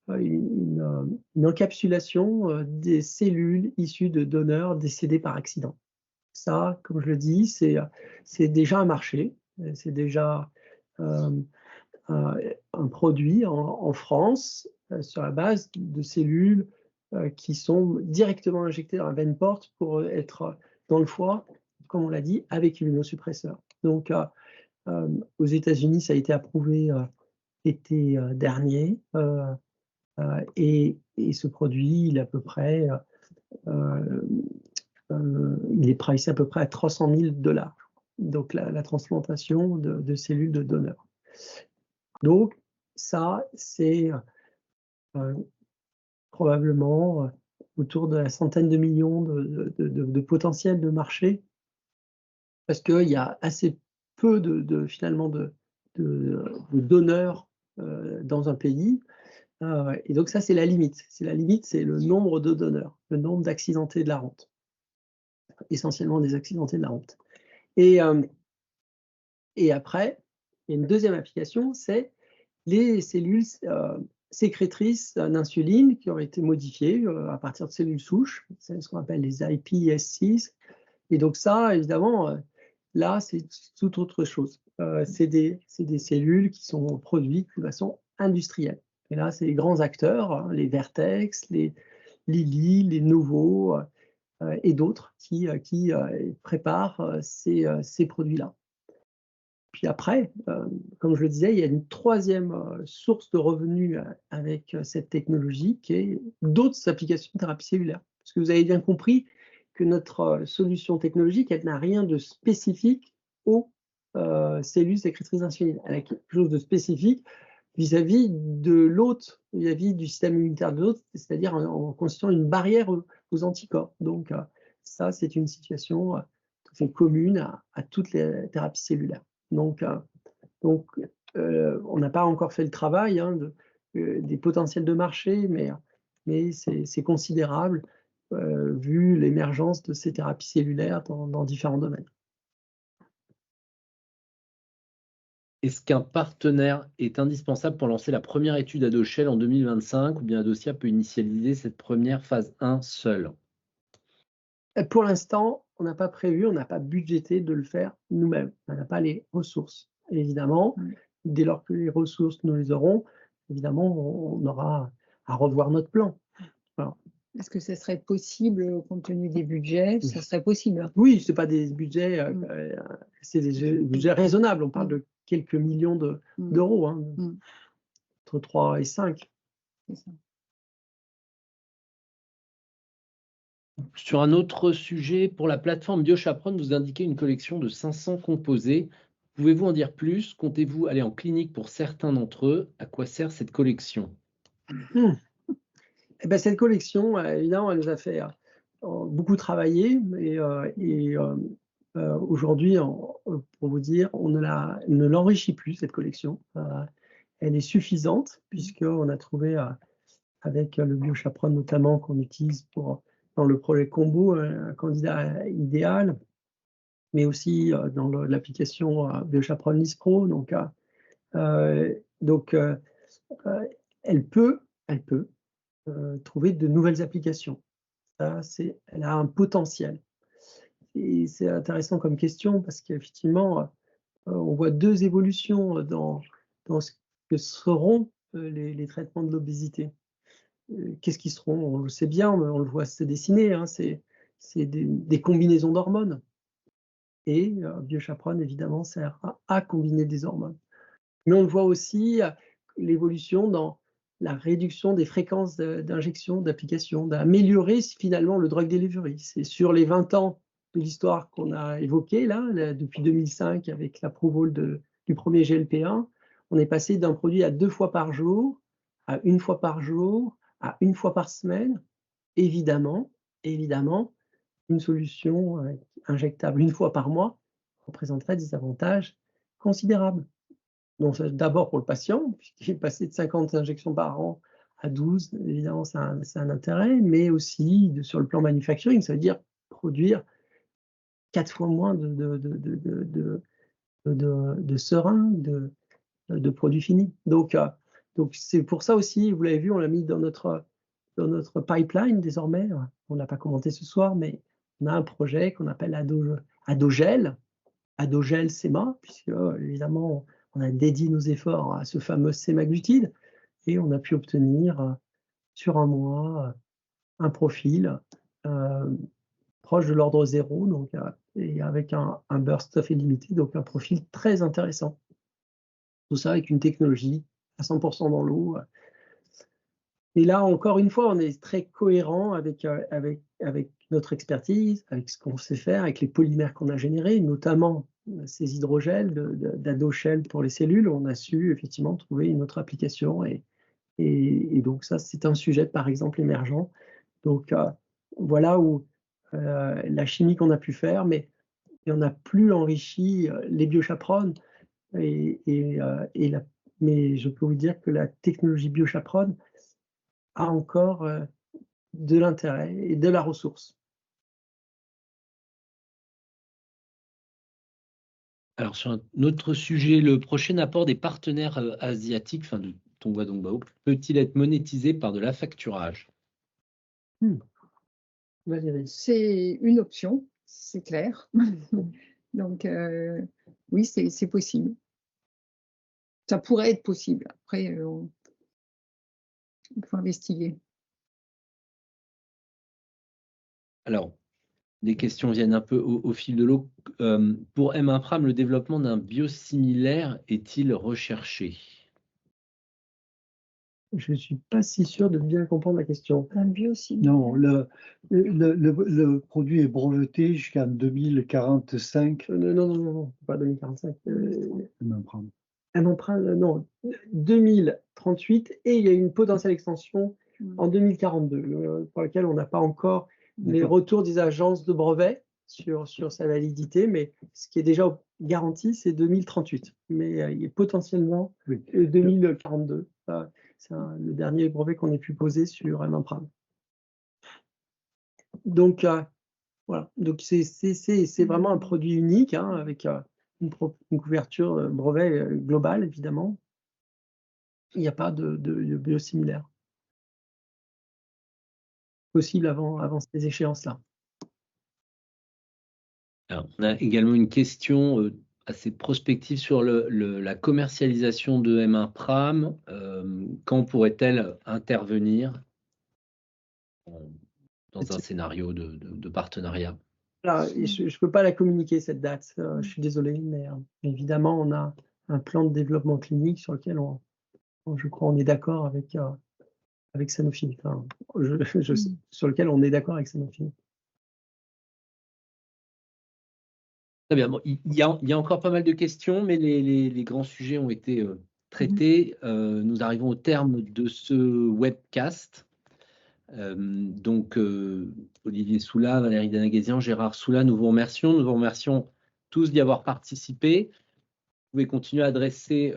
une encapsulation des cellules issues de donneurs décédés par accident. Ça, comme je le dis, c'est déjà un marché, c'est déjà un produit en France sur la base de cellules qui sont directement injectées dans la veine porte pour être dans le foie, comme on l'a dit, avec immunosuppresseur. Donc, aux États-Unis, ça a été approuvé l'été dernier. Et ce produit, il est à peu près, il est pricé à peu près à $300 000. Donc la transplantation de cellules de donneurs. Donc ça, c'est probablement autour de la centaine de millions de potentiel de marché, parce qu'il y a assez peu finalement de donneurs dans un pays. Et donc ça, c'est la limite. C'est le nombre de donneurs, le nombre d'accidentés de la rente. Essentiellement des accidentés de la rente. Et après, il y a une deuxième application, c'est les cellules sécrétrices d'insuline qui ont été modifiées à partir de cellules souches. C'est ce qu'on appelle les iPSCs. Et donc ça, évidemment, là, c'est tout autre chose. C'est des cellules qui sont produites de façon industrielle. Et là, c'est les grands acteurs, hein, les Vertex, les Lilly, les Novo et d'autres qui préparent ces produits-là. Puis après, comme je le disais, il y a une troisième source de revenus avec cette technologie qui est d'autres applications de thérapie cellulaire. Parce que vous avez bien compris que notre solution technologique, elle n'a rien de spécifique aux cellules sécrétrices d'insuline. Elle a quelque chose de spécifique vis-à-vis de l'hôte, vis-à-vis du système immunitaire de l'hôte, c'est-à-dire en constituant une barrière aux anticorps. Donc ça, c'est une situation tout à fait commune à toutes les thérapies cellulaires. Donc on n'a pas encore fait le travail des potentiels de marché, mais c'est considérable vu l'émergence de ces thérapies cellulaires dans différents domaines. Est-ce qu'un partenaire est indispensable pour lancer la première étude à Doshell en 2025 ou bien Adocia peut initialiser cette première phase 1 seule? Pour l'instant, on n'a pas prévu, on n'a pas budgété de le faire nous-mêmes. On n'a pas les ressources. Et évidemment, dès lors que les ressources, nous les aurons, évidemment, on aura à revoir notre plan. Voilà. Est-ce que ce serait possible, compte tenu des budgets, ça serait possible? Oui, ce n'est pas des budgets, c'est des budgets raisonnables. On parle de quelques millions d'euros, entre 3 et 5. C'est ça. Sur un autre sujet, pour la plateforme BioChaperon, vous indiquez une collection de 500 composés. Pouvez-vous en dire plus? Comptez-vous aller en clinique pour certains d'entre eux? À quoi sert cette collection? Eh bien, cette collection, évidemment, elle nous a fait beaucoup travailler. Et aujourd'hui, pour vous dire, on ne l'enrichit plus, cette collection. Elle est suffisante, puisqu'on a trouvé, avec le BioChaperon notamment, qu'on utilise dans le projet Combo, un candidat idéal, mais aussi dans l'application BioChaperon Lispro. Donc, elle peut trouver de nouvelles applications. Elle a un potentiel. Et c'est intéressant comme question parce qu'effectivement, on voit deux évolutions dans ce que seront les traitements de l'obésité. Qu'est-ce qu'ils seront? On le sait bien, on le voit se dessiner, c'est des combinaisons d'hormones. Et BioChaperon, évidemment, sert à combiner des hormones. Mais on le voit aussi, l'évolution dans la réduction des fréquences d'injection, d'application, d'améliorer finalement le drug delivery. C'est sur les 20 ans de l'histoire qu'on a évoqué là, depuis 2005 avec l'approval du premier GLP-1, on est passé d'un produit à 2 fois par jour, à 1 fois par jour, à 1 fois par semaine. Évidemment, une solution injectable 1 fois par mois représenterait des avantages considérables. Donc d'abord pour le patient, puisqu'il est passé de 50 injections par an à 12, évidemment c'est un intérêt, mais aussi sur le plan manufacturing, ça veut dire produire 4 fois moins de seringues, de produits finis. Donc Donc c'est pour ça aussi, vous l'avez vu, on l'a mis dans notre pipeline désormais. On n'a pas commenté ce soir, mais on a un projet qu'on appelle Adogel SEMA, puisque évidemment, on a dédié nos efforts à ce fameux sémaglutide et on a pu obtenir sur un mois un profil proche de l'ordre 0, donc, et avec un burst of illimité, donc un profil très intéressant. Tout ça avec une technologie à 100% dans l'eau. Et là, encore une fois, on est très cohérent avec notre expertise, avec ce qu'on sait faire, avec les polymères qu'on a générés, notamment ces hydrogels d'Adoshel pour les cellules. On a su effectivement trouver une autre application et donc ça, c'est un sujet, par exemple, émergent. Donc voilà où la chimie qu'on a pu faire, mais on a plus enrichi les biochaperones mais je peux vous dire que la technologie biochaperone a encore de l'intérêt et de la ressource. Alors, sur un autre sujet, le prochain apport des partenaires asiatiques, enfin de Tongwa Dongbao, peut-il être monétisé par de l'affacturage? Valérie. C'est une option, c'est clair. Donc, oui, c'est possible. Ça pourrait être possible. Après, il faut investiguer. Alors, des questions viennent un peu au fil de l'eau. Pour M1 le développement d'un biosimilaire est-il recherché? Je ne suis pas si sûr de bien comprendre la question. Un biosimilaire. Non, le produit est breveté jusqu'en 2045. Non, pas 2045. M1. 2038 et il y a une potentielle extension en 2042, pour laquelle on n'a pas encore les retours des agences de brevets sur sa validité, mais ce qui est déjà garanti, c'est 2038. Mais il est potentiellement 2042. C'est le dernier brevet qu'on ait pu poser sur M1. Donc, voilà. Donc, c'est vraiment un produit unique, hein, avec une couverture brevet globale, évidemment. Il n'y a pas de biosimilaire possible avant ces échéances-là. Alors, on a également une question assez prospective sur la commercialisation de M1 quand pourrait-elle intervenir dans un scénario de partenariat? Là, je ne peux pas la communiquer, cette date. Je suis désolé, mais évidemment, on a un plan de développement clinique sur lequel je crois on est d'accord avec Sanofi. Enfin, sur lequel on est d'accord avec Sanofi. Très bien. Bon, il y a encore pas mal de questions, mais les grands sujets ont été traités. Nous arrivons au terme de ce webcast. Donc, Olivier Soula, Valérie Danagazian, Gérard Soula, nous vous remercions. Nous vous remercions tous d'y avoir participé. Vous pouvez continuer à adresser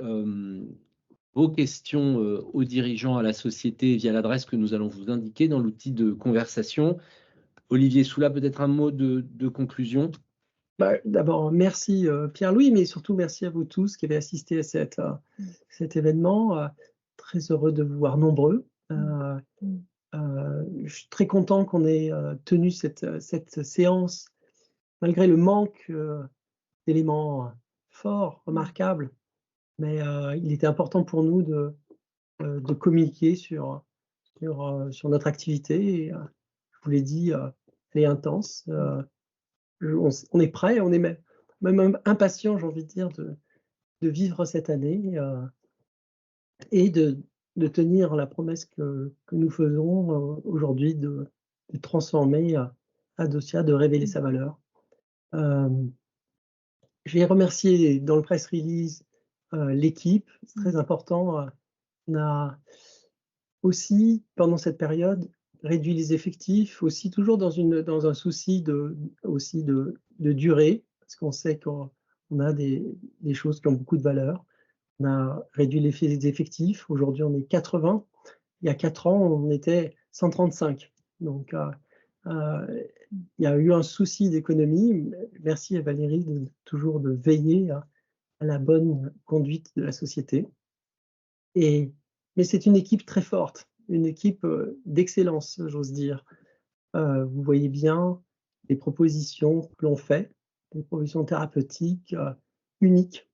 vos questions aux dirigeants, à la société via l'adresse que nous allons vous indiquer dans l'outil de conversation. Olivier Soula, peut-être un mot de conclusion? D'abord, merci Pierre-Louis, mais surtout merci à vous tous qui avez assisté à cet événement. Très heureux de vous voir nombreux. Je suis très content qu'on ait tenu cette séance, malgré le manque d'éléments forts, remarquables. Mais il était important pour nous de communiquer sur notre activité. Et, je vous l'ai dit, elle est intense. On est prêt, on est même impatient, j'ai envie de dire, de vivre cette année et de tenir la promesse que nous faisons aujourd'hui de transformer Adocia, de révéler sa valeur. Je vais remercier dans le press release l'équipe, c'est très important. On a aussi, pendant cette période, réduit les effectifs, aussi toujours dans un souci de durée, parce qu'on sait qu'on a des choses qui ont beaucoup de valeur. On a réduit les effectifs, aujourd'hui on est 80, il y a 4 ans on était 135. Donc il y a eu un souci d'économie. Merci à Valérie toujours de veiller à la bonne conduite de la société. Mais mais c'est une équipe très forte, une équipe d'excellence, j'ose dire. Vous voyez bien les propositions que l'on fait, des propositions thérapeutiques uniques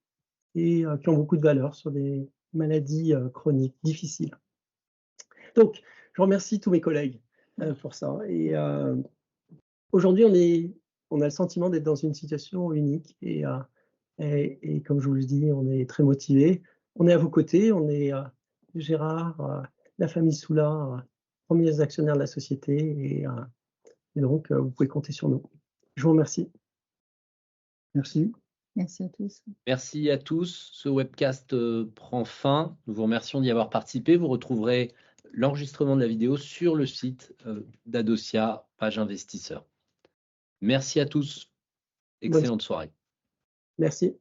et qui ont beaucoup de valeur sur des maladies chroniques difficiles. Donc, je remercie tous mes collègues pour ça. Et aujourd'hui, on a le sentiment d'être dans une situation unique et comme je vous le dis, on est très motivés. On est à vos côtés, on est Gérard, la famille Soula, premiers actionnaires de la société et donc vous pouvez compter sur nous. Je vous remercie. Merci. Merci à tous. Merci à tous. Ce webcast prend fin. Nous vous remercions d'y avoir participé. Vous retrouverez l'enregistrement de la vidéo sur le site d'Adosia, page investisseur. Merci à tous. Excellente soirée. Merci.